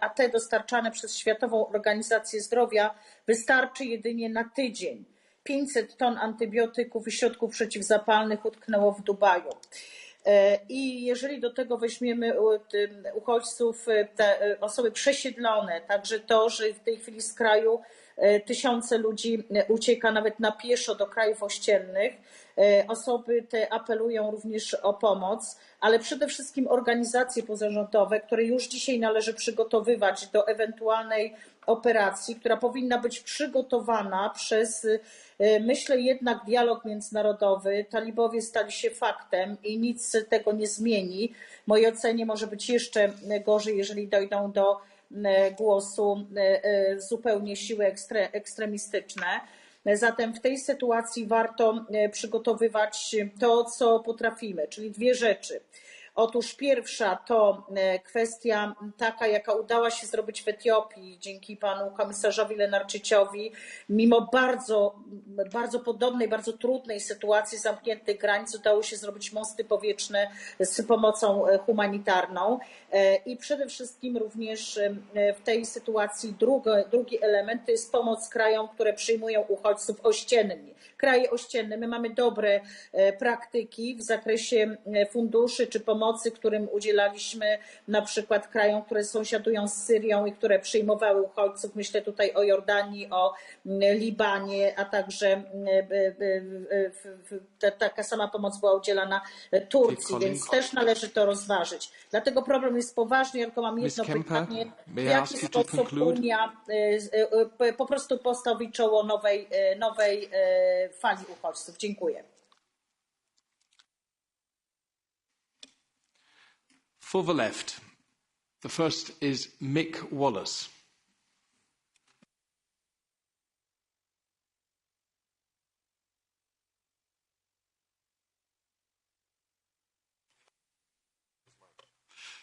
a te dostarczane przez Światową Organizację Zdrowia wystarczy jedynie na tydzień. 500 ton antybiotyków i środków przeciwzapalnych utknęło w Dubaju. I jeżeli do tego weźmiemy uchodźców, te osoby przesiedlone, także to, że w tej chwili z kraju tysiące ludzi ucieka nawet na pieszo do krajów ościennych, osoby te apelują również o pomoc, ale przede wszystkim organizacje pozarządowe, które już dzisiaj należy przygotowywać do ewentualnej operacji, która powinna być przygotowana przez, myślę, jednak dialog międzynarodowy. Talibowie stali się faktem i nic tego nie zmieni. W mojej ocenie może być jeszcze gorzej, jeżeli dojdą do głosu zupełnie siły ekstremistyczne. Zatem w tej sytuacji warto przygotowywać to, co potrafimy, czyli dwie rzeczy. Otóż pierwsza to kwestia taka, jaka udała się zrobić w Etiopii dzięki panu komisarzowi Lenarczyciowi, mimo bardzo podobnej, bardzo trudnej sytuacji zamkniętych granic udało się zrobić mosty powietrzne z pomocą humanitarną i przede wszystkim również w tej sytuacji drugi element to jest pomoc krajom, które przyjmują uchodźców ościennych. Kraje ościenne, my mamy dobre praktyki w zakresie funduszy czy pomocy, którym udzielaliśmy na przykład krajom, które sąsiadują z Syrią i które przyjmowały uchodźców. Myślę tutaj o Jordanii, o Libanie, a także taka sama pomoc była udzielana Turcji, więc też należy to rozważyć. Dlatego problem jest poważny. Ja tylko mam jedno pytanie. W jaki sposób Unia po prostu postawi czoło nowej fali uchodźców? Dziękuję. For the left, the first is Mick Wallace.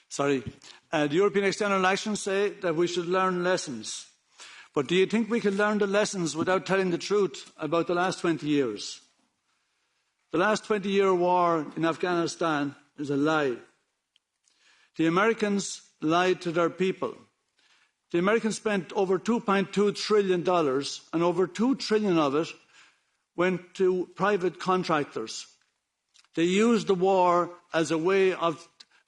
Sorry. The European External Actions say that we should learn lessons. But do you think we can learn the lessons without telling the truth about the last 20 years? The last 20-year war in Afghanistan is a lie. The Americans lied to their people. The Americans spent over $2.2 trillion, and over $2 trillion of it went to private contractors. They used the war as a way of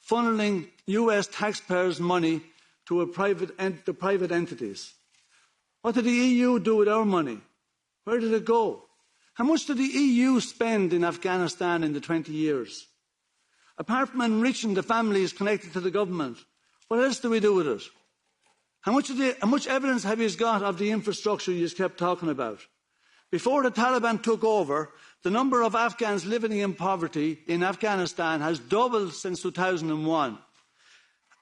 funneling US taxpayers' money to the private entities. What did the EU do with our money? Where did it go? How much did the EU spend in Afghanistan in the 20 years? Apart from enriching the families connected to the government, what else do we do with it? How much evidence have you got of the infrastructure you just kept talking about? Before the Taliban took over, the number of Afghans living in poverty in Afghanistan has doubled since 2001.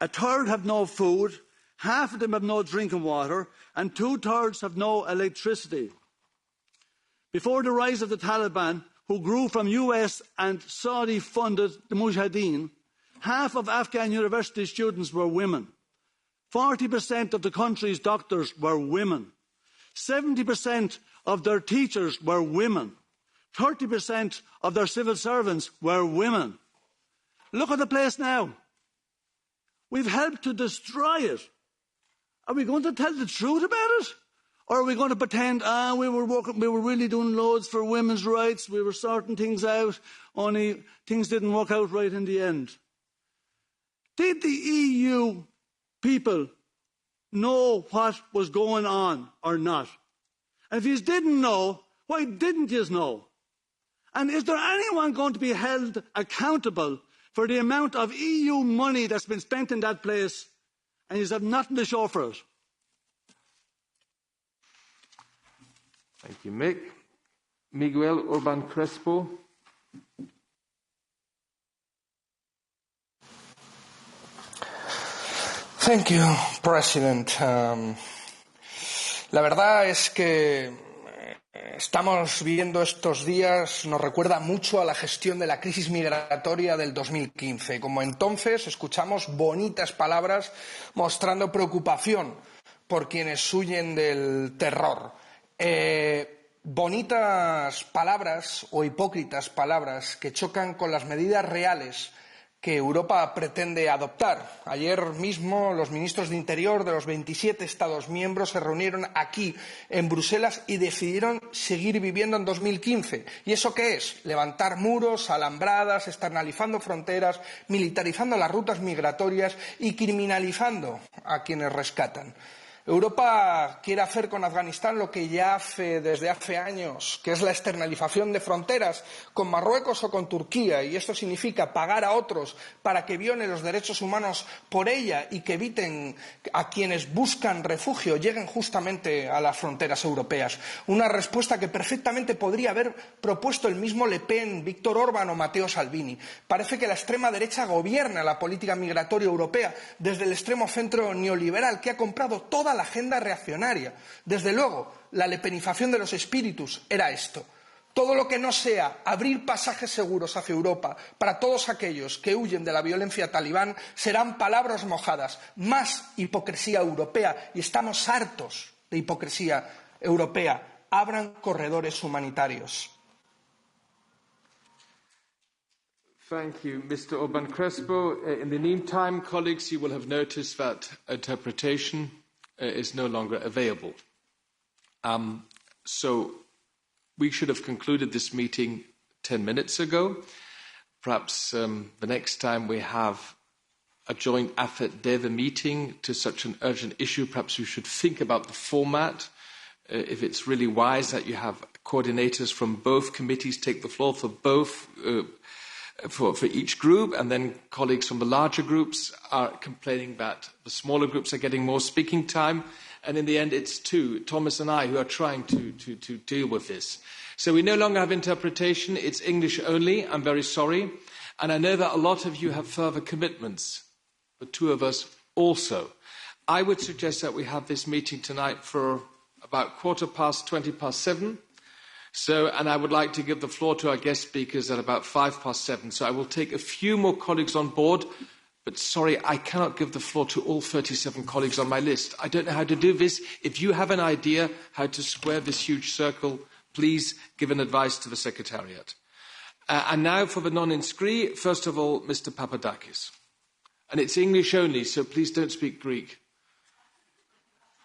A third have no food, half of them have no drinking water, and 2/3 have no electricity. Before the rise of the Taliban, who grew from US and Saudi-funded the Mujahideen, half of Afghan university students were women. 40% of the country's doctors were women. 70% of their teachers were women. 30% of their civil servants were women. Look at the place now. We've helped to destroy it. Are we going to tell the truth about it? Or are we going to pretend, we were really doing loads for women's rights, we were sorting things out, only things didn't work out right in the end? Did the EU people know what was going on or not? And if you didn't know, why didn't you know? And is there anyone going to be held accountable for the amount of EU money that's been spent in that place and you have nothing to show for it? Thank you, Mick. Miguel Urban Crespo, Thank you, President. La verdad es que estamos viendo estos días, nos recuerda mucho a la gestión de la crisis migratoria del 2015. Como entonces escuchamos bonitas palabras mostrando preocupación por quienes huyen del terror. Bonitas palabras o hipócritas palabras que chocan con las medidas reales que Europa pretende adoptar. Ayer mismo los ministros de Interior de los 27 Estados miembros se reunieron aquí en Bruselas y decidieron seguir viviendo en 2015. ¿Y eso qué es? Levantar muros, alambradas, externalizando fronteras, militarizando las rutas migratorias y criminalizando a quienes rescatan. Europa quiere hacer con Afganistán lo que ya hace desde hace años, que es la externalización de fronteras con Marruecos o con Turquía, y esto significa pagar a otros para que violen los derechos humanos por ella y que eviten a quienes buscan refugio lleguen justamente a las fronteras europeas. Una respuesta que perfectamente podría haber propuesto el mismo Le Pen, Víctor Orbán o Matteo Salvini. Parece que la extrema derecha gobierna la política migratoria europea desde el extremo centro neoliberal, que ha comprado toda la agenda reaccionaria. Desde luego, la lepenización de los espíritus era esto. Todo lo que no sea abrir pasajes seguros hacia Europa para todos aquellos que huyen de la violencia talibán serán palabras mojadas, más hipocresía europea, y estamos hartos de hipocresía europea. Abran corredores humanitarios. Thank you, Mr. Orban Crespo. In the meantime, colleagues, you will have noticed that interpretation is no longer available. So we should have concluded this meeting 10 minutes ago. Perhaps the next time we have a joint AFET-DEVA meeting to such an urgent issue, perhaps we should think about the format. If it's really wise that you have coordinators from both committees take the floor for both for each group, and then colleagues from the larger groups are complaining that the smaller groups are getting more speaking time, and in the end it's Thomas and I, who are trying to deal with this. So we no longer have interpretation, it's English only, I'm very sorry, and I know that a lot of you have further commitments, the two of us also. I would suggest that we have this meeting tonight for about 7:15. So, and I would like to give the floor to our guest speakers at about 7:05. So I will take a few more colleagues on board, but sorry, I cannot give the floor to all 37 colleagues on my list. I don't know how to do this. If you have an idea how to square this huge circle, please give an advice to the Secretariat. And now for the non-inscrit, first of all, Mr. Papadakis. And it's English only, so please don't speak Greek.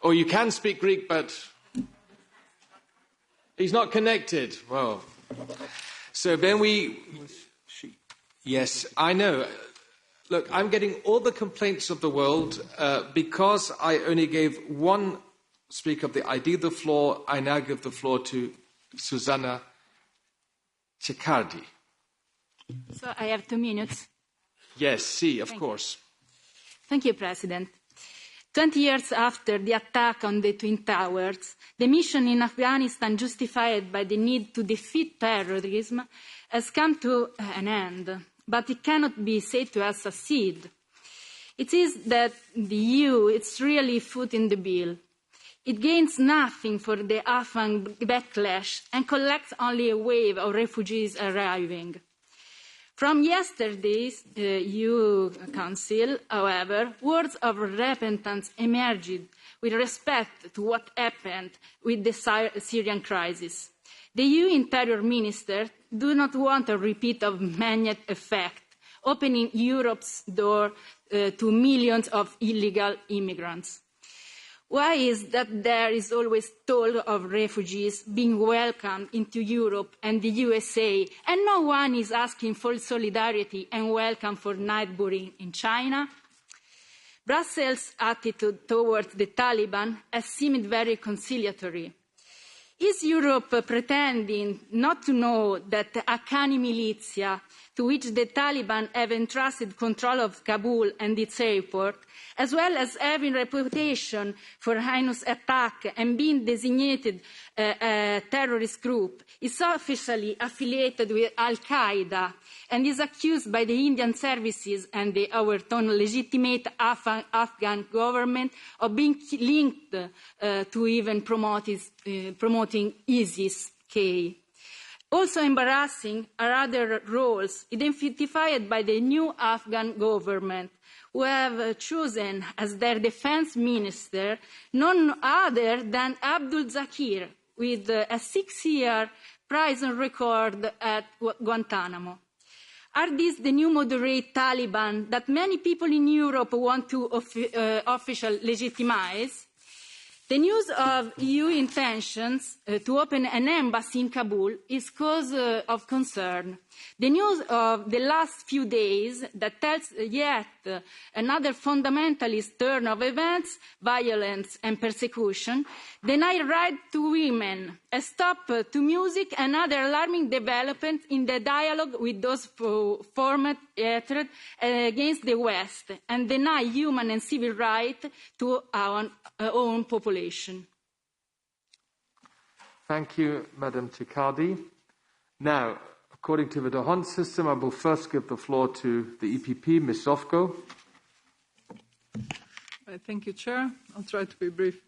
Or you can speak Greek, but he's not connected. Well, so then yes, I know. Look, I'm getting all the complaints of the world because I only gave one speaker of the ID the floor. I now give the floor to Susanna Ceccardi. So I have 2 minutes. Yes, of course. Thank you, President. 20 years after the attack on the Twin Towers, the mission in Afghanistan, justified by the need to defeat terrorism, has come to an end, but it cannot be said to have succeeded. It is that the EU is really footing the bill. It gains nothing for the Afghan backlash and collects only a wave of refugees arriving. From yesterday's EU Council, however, words of repentance emerged with respect to what happened with the Syrian crisis. The EU Interior Ministers do not want a repeat of Magnet effect, opening Europe's door to millions of illegal immigrants. Why is that there is always talk of refugees being welcomed into Europe and the USA, and no one is asking for solidarity and welcome for neighbouring in China? Brussels' attitude towards the Taliban has seemed very conciliatory. Is Europe pretending not to know that the Haqqani militia, to which the Taliban have entrusted control of Kabul and its airport, as well as having reputation for heinous attack and being designated a terrorist group, is officially affiliated with Al-Qaeda and is accused by the Indian services and the overtone legitimate Afghan government of being linked to even promoting ISIS-K. Also embarrassing are other roles identified by the new Afghan government, who have chosen as their defense minister none other than Abdul Zakir, with a 6-year prison record at Guantanamo. Are these the new moderate Taliban that many people in Europe want to officially legitimize? The news of EU intentions to open an embassy in Kabul is cause of concern. The news of the last few days that tells yet another fundamentalist turn of events, violence and persecution, deny right to women, a stop to music and other alarming developments in the dialogue with those formed hatred against the West and deny human and civil rights to our own population. Thank you, Madam Ticardi. Now, according to the D'Hondt system, I will first give the floor to the EPP, Ms. Zofko. Thank you, Chair. I'll try to be brief.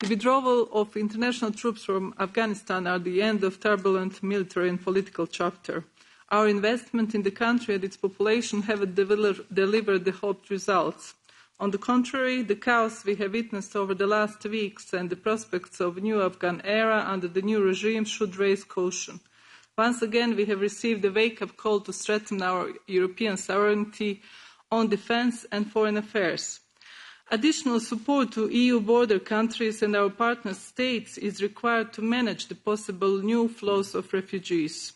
The withdrawal of international troops from Afghanistan are the end of turbulent military and political chapter. Our investment in the country and its population haven't delivered the hoped results. On the contrary, the chaos we have witnessed over the last weeks and the prospects of a new Afghan era under the new regime should raise caution. Once again, we have received a wake-up call to strengthen our European sovereignty on defence and foreign affairs. Additional support to EU border countries and our partner states is required to manage the possible new flows of refugees.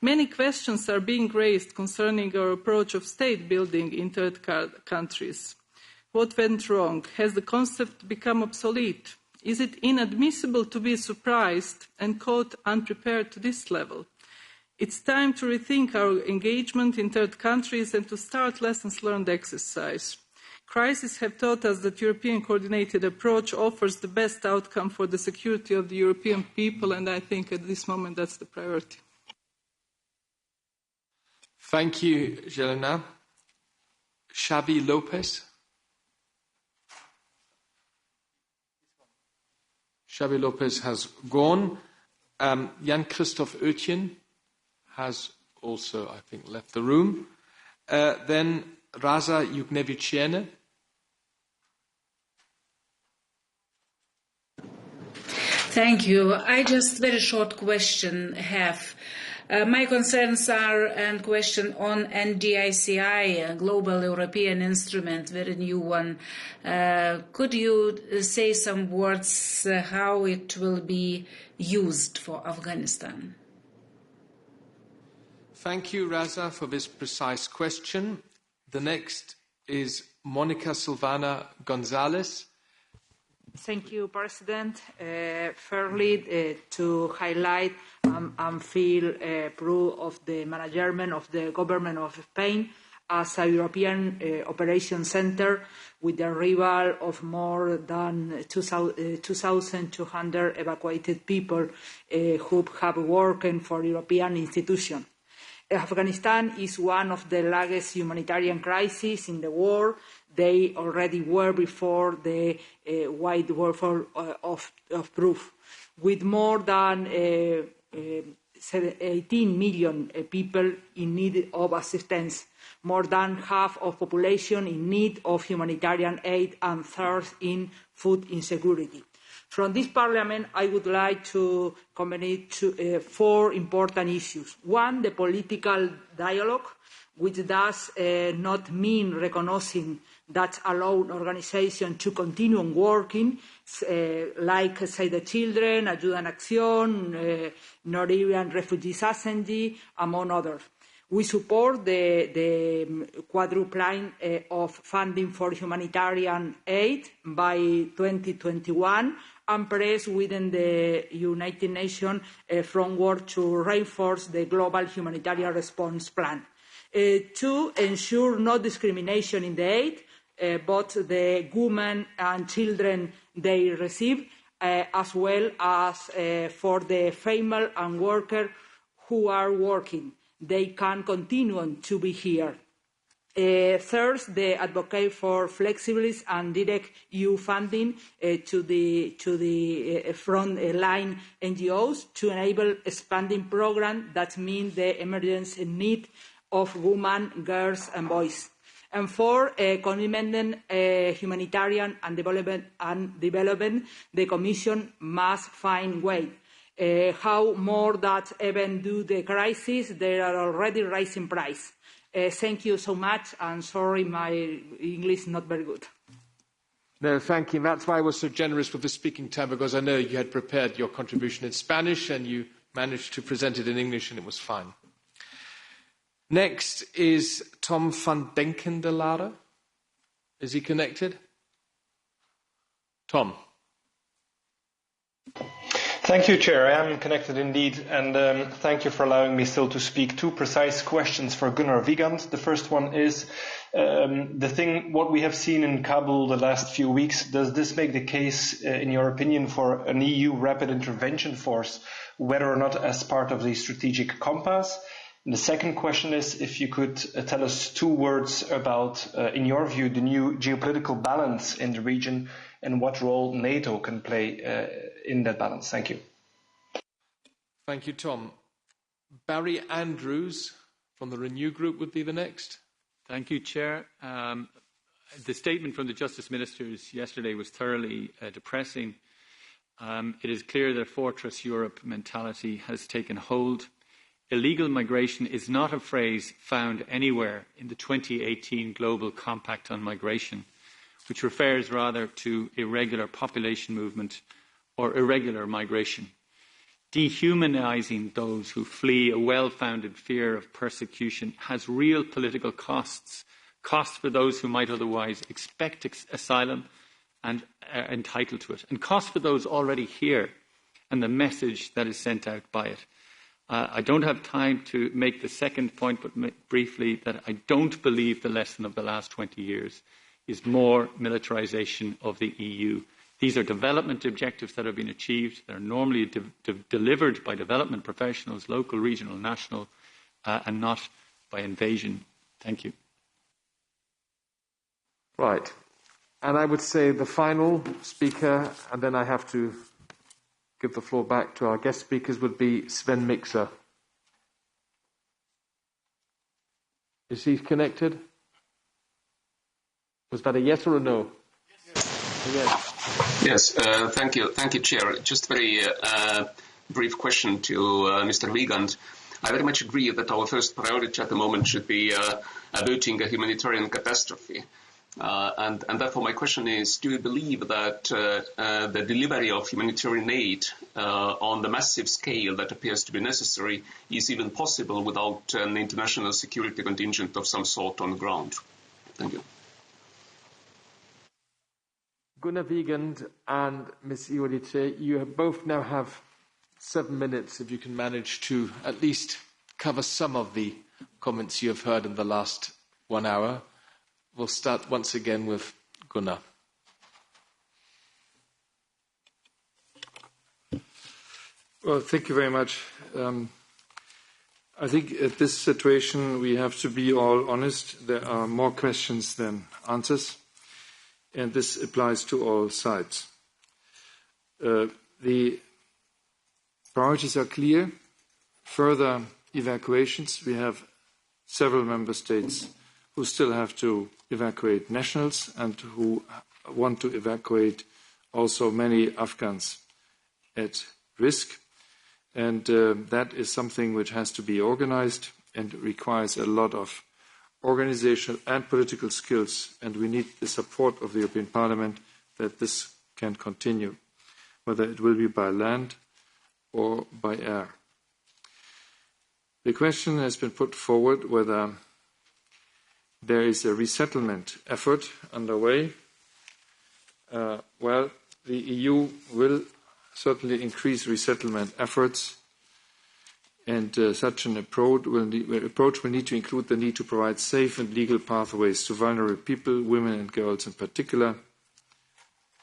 Many questions are being raised concerning our approach of state building in third countries. What went wrong? Has the concept become obsolete? Is it inadmissible to be surprised and caught unprepared to this level? It's time to rethink our engagement in third countries and to start lessons learned exercise. Crises have taught us that European coordinated approach offers the best outcome for the security of the European people, and I think at this moment that's the priority. Thank you, Jelena. Xavi Lopez. Xavi Lopez has gone. Jan-Christoph Oetjen has also, I think, left the room. Then Raza Yuknevičiene. Thank you. I just very short question have. My concerns are and question on NDICI, Global European Instrument, very new one. Could you say some words how it will be used for Afghanistan? Thank you, Raza, for this precise question. The next is Monica Silvana Gonzalez. Thank you, President. Fairly, to highlight and feel proud of the management of the government of Spain as a European operation centre with the arrival of more than 2,200 evacuated people who have worked for European institutions. Afghanistan is one of the largest humanitarian crises in the world. They already were before the wide warfare of proof. With more than 18 million people in need of assistance, more than half of population in need of humanitarian aid, and third in food insecurity. From this Parliament, I would like to comment four important issues. One, the political dialogue, which does not mean recognizing that allow organisations to continue working, like Save the Children, Ayuda en Acción, Norwegian Refugees Agency, among others. We support the quadrupling of funding for humanitarian aid by 2021 and press within the United Nations framework to reinforce the global humanitarian response plan. To ensure no discrimination in the aid, both the women and children they receive, as well as for the female and workers who are working. They can continue to be here. Third, they advocate for flexibility and direct EU funding to the front-line NGOs to enable expanding programs that meet the emergency need of women, girls and boys. And four, commitment humanitarian and development, the Commission must find way. How more that even due to the crisis, they are already rising price. Thank you so much, and sorry my English is not very good. No, thank you. That's why I was so generous with the speaking time, because I know you had prepared your contribution in Spanish and you managed to present it in English, and it was fine. Next is Tom van Denken de Lara. Is he connected? Tom. Thank you, Chair. I am connected indeed, and thank you for allowing me still to speak. Two precise questions for Gunnar Wiegand. The first one is what we have seen in Kabul the last few weeks. Does this make the case, in your opinion, for an EU rapid intervention force, whether or not as part of the strategic compass? And the second question is if you could tell us 2 words about, in your view, the new geopolitical balance in the region and what role NATO can play in that balance. Thank you. Thank you, Tom. Barry Andrews from the Renew Group would be the next. Thank you, Chair. The statement from the Justice Ministers yesterday was thoroughly depressing. It is clear that a Fortress Europe mentality has taken hold. Illegal migration is not a phrase found anywhere in the 2018 Global Compact on Migration, which refers rather to irregular population movement or irregular migration. Dehumanising those who flee a well-founded fear of persecution has real political costs, costs for those who might otherwise expect asylum and are entitled to it, and costs for those already here and the message that is sent out by it. I don't have time to make the second point, but briefly, that I don't believe the lesson of the last 20 years is more militarisation of the EU. These are development objectives that have been achieved. They're normally delivered by development professionals, local, regional, national, and not by invasion. Thank you. Right. And I would say the final speaker, and then I have to give the floor back to our guest speakers, would be Sven Mikser. Is he connected? Was that a yes or a no? Yes, thank you, Chair. Just very brief question to Mr. Wiegand. I very much agree that our first priority at the moment should be averting a humanitarian catastrophe. And therefore my question is, do you believe that the delivery of humanitarian aid on the massive scale that appears to be necessary is even possible without an international security contingent of some sort on the ground? Thank you. Gunnar Wiegand and Ms. Iolite, you both now have 7 minutes if you can manage to at least cover some of the comments you have heard in the last 1 hour. We'll start once again with Gunnar. Well, thank you very much. I think at this situation we have to be all honest. There are more questions than answers, and this applies to all sides. The priorities are clear. Further evacuations. We have several member states who still have to evacuate nationals and who want to evacuate also many Afghans at risk. And that is something which has to be organized and requires a lot of organizational and political skills. And we need the support of the European Parliament that this can continue, whether it will be by land or by air. The question has been put forward whether there is a resettlement effort underway. Well, the EU will certainly increase resettlement efforts, and such an approach will need to include the need to provide safe and legal pathways to vulnerable people, women and girls in particular,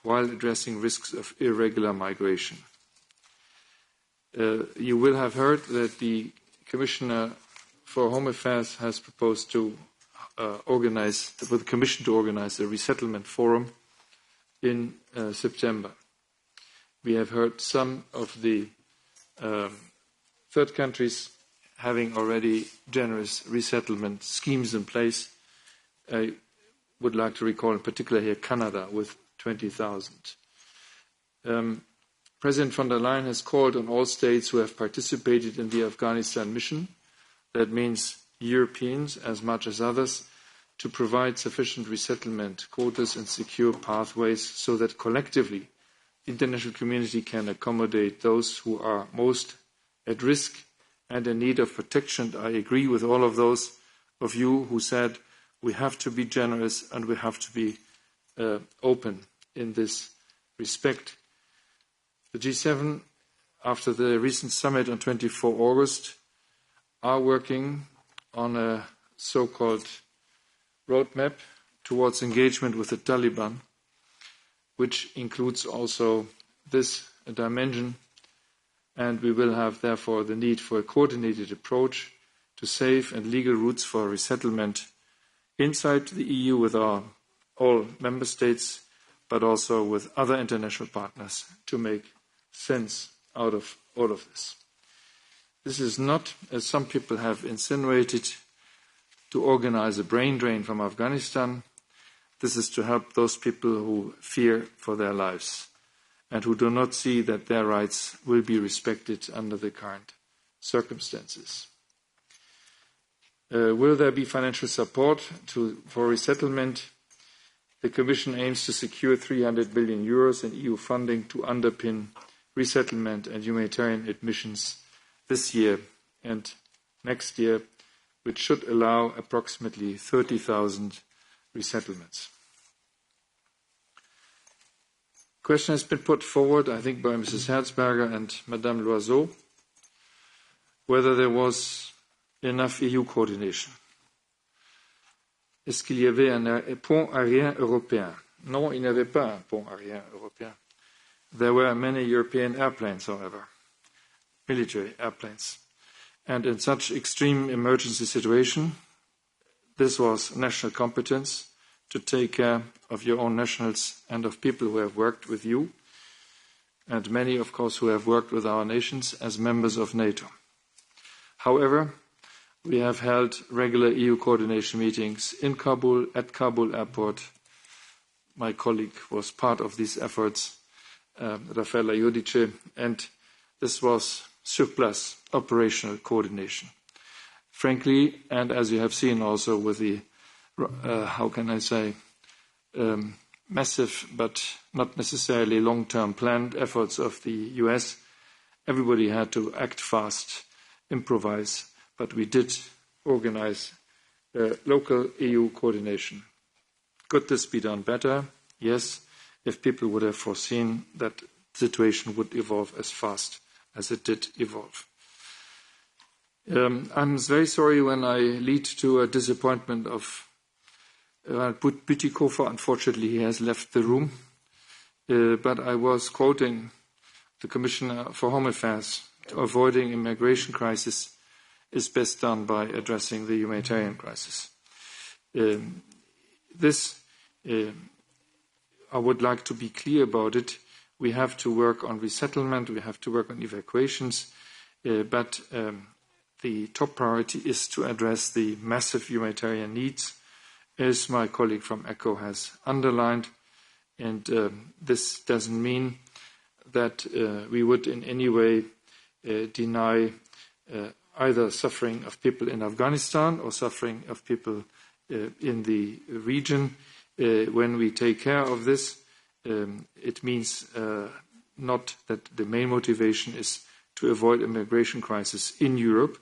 while addressing risks of irregular migration. You will have heard that the Commissioner for Home Affairs has proposed to for the Commission to organize a resettlement forum in September. We have heard some of the third countries having already generous resettlement schemes in place. I would like to recall in particular here Canada with 20,000. President von der Leyen has called on all states who have participated in the Afghanistan mission, that means Europeans as much as others, to provide sufficient resettlement quotas and secure pathways so that collectively the international community can accommodate those who are most at risk and in need of protection. I agree with all of those of you who said we have to be generous and we have to be open in this respect. The G7, after the recent summit on 24 August, are working on a so-called roadmap towards engagement with the Taliban, which includes also this dimension, and we will have, therefore, the need for a coordinated approach to safe and legal routes for resettlement inside the EU with all member states, but also with other international partners to make sense out of all of this. This is not, as some people have insinuated, to organize a brain drain from Afghanistan. This is to help those people who fear for their lives and who do not see that their rights will be respected under the current circumstances. Will there be financial support for resettlement? The Commission aims to secure 300 billion euros in EU funding to underpin resettlement and humanitarian admissions this year and next year, which should allow approximately 30,000 resettlements. The question has been put forward, I think, by Mrs. Herzberger and Madame Loiseau, whether there was enough EU coordination. Est-ce qu'il y avait un pont aérien européen? Non, il n'y avait pas un pont aérien européen. There were many European airplanes, however, military airplanes. And in such extreme emergency situation, this was national competence to take care of your own nationals and of people who have worked with you, and many, of course, who have worked with our nations as members of NATO. However, we have held regular EU coordination meetings in Kabul, at Kabul airport. My colleague was part of these efforts, Rafaela Judice, and this was sur place operational coordination. Frankly, and as you have seen also with the, massive but not necessarily long-term planned efforts of the US, everybody had to act fast, improvise, but we did organize local EU coordination. Could this be done better? Yes, if people would have foreseen that the situation would evolve as fast as it did evolve. I'm very sorry when I lead to a disappointment of Bütikofer. Unfortunately, he has left the room. But I was quoting the Commissioner for Home Affairs. Avoiding immigration crisis is best done by addressing the humanitarian crisis. I would like to be clear about it. We have to work on resettlement, we have to work on evacuations, but the top priority is to address the massive humanitarian needs, as my colleague from ECHO has underlined. And this doesn't mean that we would in any way deny either suffering of people in Afghanistan or suffering of people in the region. When we take care of this, it means not that the main motivation is to avoid immigration crisis in Europe.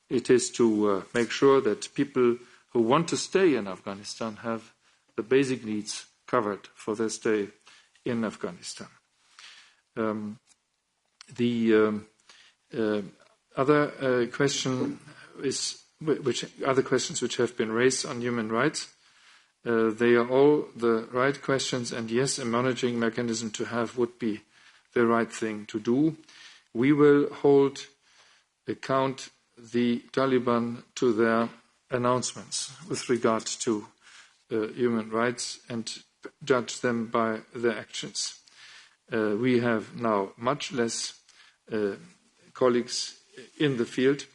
It is to make sure that people who want to stay in Afghanistan have the basic needs covered for their stay in Afghanistan. The other question is which other questions which have been raised on human rights. They are all the right questions, and yes, a monitoring mechanism to have would be the right thing to do. We will hold account the Taliban to their announcements with regard to human rights and judge them by their actions. We have now much less colleagues in the field,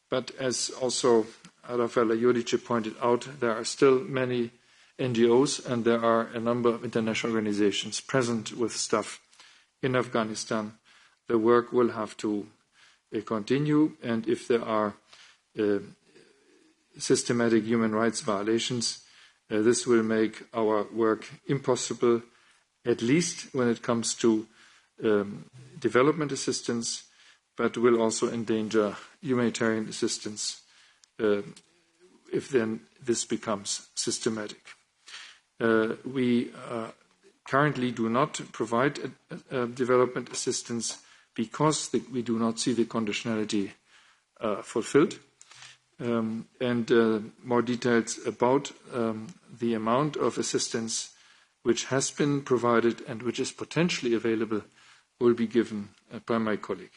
but as also Rafaela Juric pointed out, there are still many NGOs and there are a number of international organizations present with staff in Afghanistan. The work will have to continue, and if there are systematic human rights violations, this will make our work impossible, at least when it comes to development assistance, but will also endanger humanitarian assistance if then this becomes systematic. We currently do not provide development assistance because we do not see the conditionality fulfilled. And more details about the amount of assistance which has been provided and which is potentially available will be given by my colleague.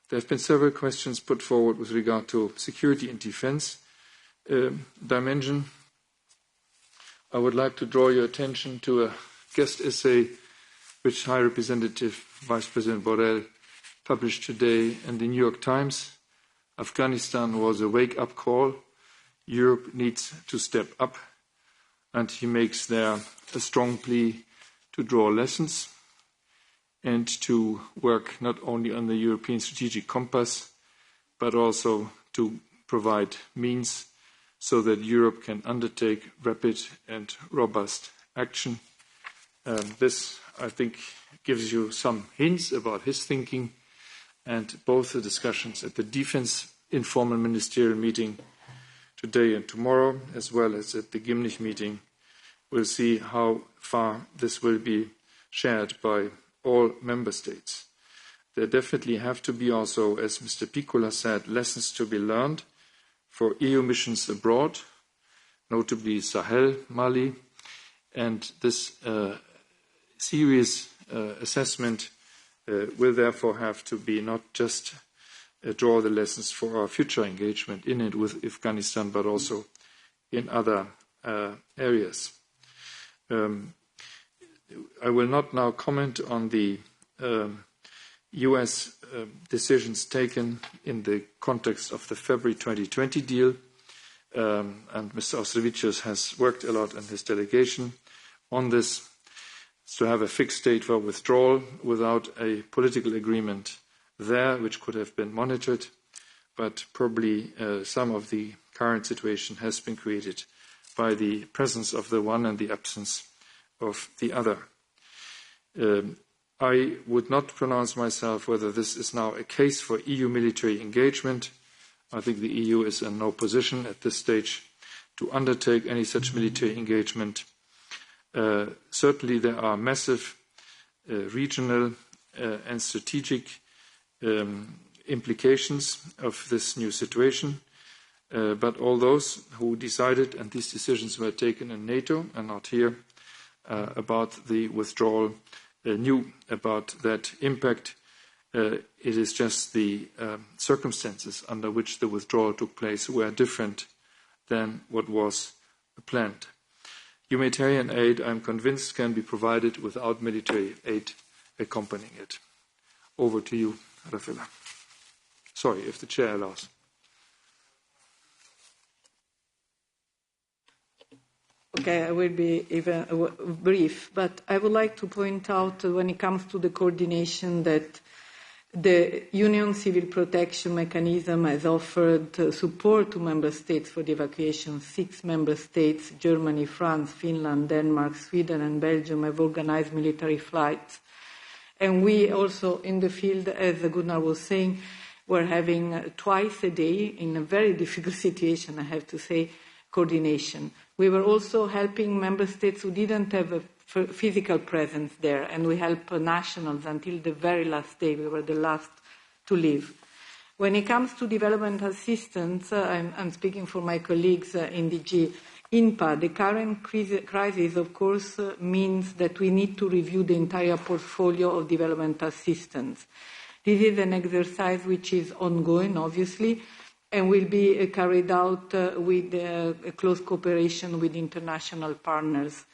There have been several questions put forward with regard to security and defense dimension. I would like to draw your attention to a guest essay which High Representative Vice President Borrell published today in the New York Times. Afghanistan was a wake-up call. Europe needs to step up. And he makes there a strong plea to draw lessons and to work not only on the European strategic compass, but also to provide means so that Europe can undertake rapid and robust action. This, I think, gives you some hints about his thinking, and both the discussions at the Defense Informal Ministerial Meeting today and tomorrow, as well as at the Gimnich meeting, we'll see how far this will be shared by all member states. There definitely have to be also, as Mr. Piccola said, lessons to be learned for EU missions abroad, notably Sahel, Mali, and this serious assessment will therefore have to be not just draw the lessons for our future engagement in it with Afghanistan, but also in other areas. I will not now comment on the US decisions taken in the context of the February 2020 deal, and Mr. Austrevicius has worked a lot in his delegation on this, to have a fixed date for withdrawal without a political agreement there, which could have been monitored, but probably some of the current situation has been created by the presence of the one and the absence of the other. I would not pronounce myself whether this is now a case for EU military engagement. I think the EU is in no position at this stage to undertake any such military engagement. Certainly there are massive regional and strategic implications of this new situation. But all those who decided, and these decisions were taken in NATO and not here, about the withdrawal, knew about that impact. It is just the circumstances under which the withdrawal took place were different than what was planned. Humanitarian aid, I'm convinced, can be provided without military aid accompanying it. Over to you, Rafaela. Sorry, if the chair allows. Okay, I will be even brief, but I would like to point out when it comes to the coordination that the Union Civil Protection Mechanism has offered support to member states for the evacuation. 6 member states, Germany, France, Finland, Denmark, Sweden and Belgium, have organized military flights. And we also in the field, as Gunnar was saying, we're having twice a day, in a very difficult situation, I have to say, coordination. We were also helping member states who didn't have a physical presence there, and we help nationals until the very last day. We were the last to leave. When it comes to development assistance, I'm speaking for my colleagues in DG INPA, the current crisis, of course, means that we need to review the entire portfolio of development assistance. This is an exercise which is ongoing, obviously, and will be carried out with a close cooperation with international partners.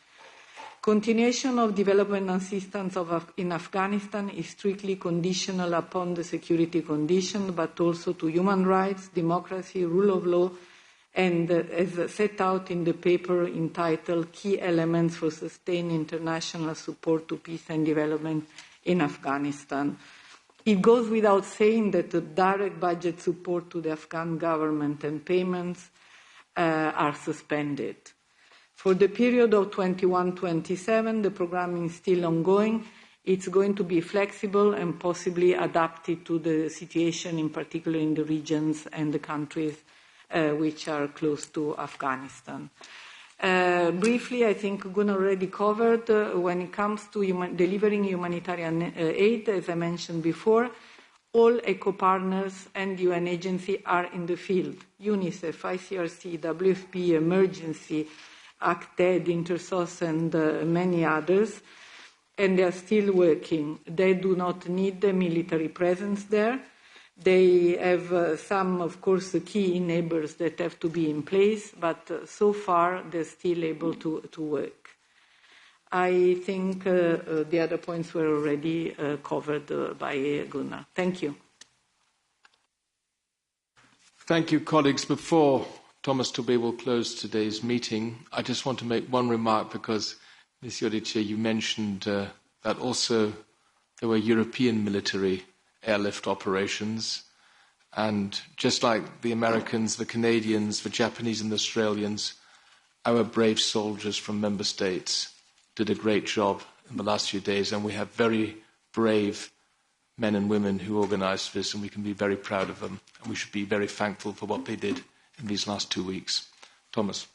Continuation of development assistance in Afghanistan is strictly conditional upon the security conditions, but also to human rights, democracy, rule of law, and as set out in the paper entitled Key Elements for Sustained International Support to Peace and Development in Afghanistan. It goes without saying that the direct budget support to the Afghan government and payments are suspended. For the period of 21-27, the programming is still ongoing. It's going to be flexible and possibly adapted to the situation, in particular in the regions and the countries which are close to Afghanistan. Briefly, I think Gunnar already covered when it comes to delivering humanitarian aid, as I mentioned before, all ECHO partners and UN agencies are in the field. UNICEF, ICRC, WFP, Emergency, ACTED, Intersos, and many others, and they are still working. They do not need the military presence there. They have some, of course, key enablers that have to be in place, but so far they're still able to work. I think the other points were already covered by Gunnar. Thank you. Thank you, colleagues. Before Thomas Tobe will close today's meeting, I just want to make one remark because, Ms. Jodice, you mentioned that also there were European military airlift operations, and just like the Americans, the Canadians, the Japanese and the Australians, our brave soldiers from member states did a great job in the last few days, and we have very brave men and women who organised this, and we can be very proud of them, and we should be very thankful for what they did in these last 2 weeks. Thomas.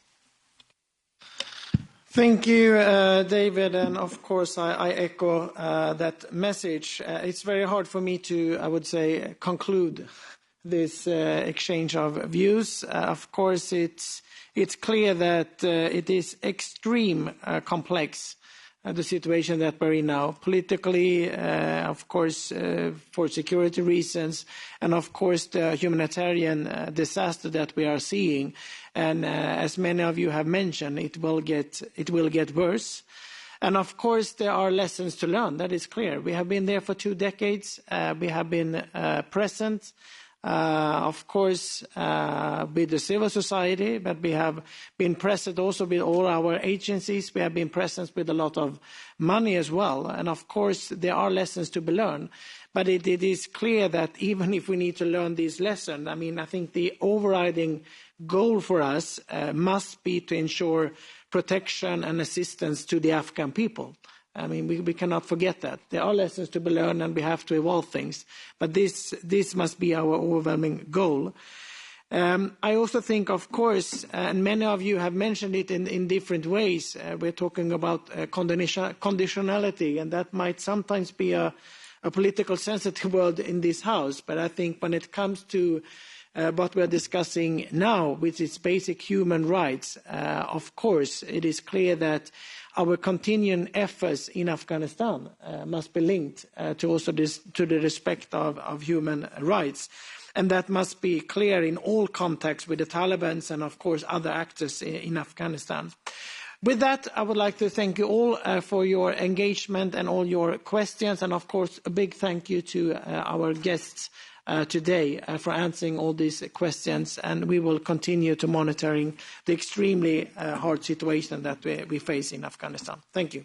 Thank you, David, and of course I echo that message. It's very hard for me to, I would say, conclude this exchange of views. Of course, it's clear that it is extreme complex, the situation that we're in now, politically, of course, for security reasons, and of course the humanitarian disaster that we are seeing. And as many of you have mentioned, it will get worse. And of course, there are lessons to learn. That is clear. We have been there for 2 decades. We have been present, of course, with the civil society, but we have been present also with all our agencies. We have been present with a lot of money as well. And of course, there are lessons to be learned. But it is clear that even if we need to learn these lessons, I think the overriding goal for us must be to ensure protection and assistance to the Afghan people. We cannot forget that. There are lessons to be learned and we have to evolve things. But this must be our overwhelming goal. I also think, of course, and many of you have mentioned it in different ways, we're talking about conditionality, and that might sometimes be a political sensitive word in this House. But I think when it comes to what we're discussing now, which is basic human rights, of course, it is clear that our continuing efforts in Afghanistan must be linked to also to the respect of human rights. And that must be clear in all contexts with the Taliban and, of course, other actors in Afghanistan. With that, I would like to thank you all for your engagement and all your questions. And, of course, a big thank you to our guests today for answering all these questions, and we will continue to monitoring the extremely hard situation that we face in Afghanistan. Thank you.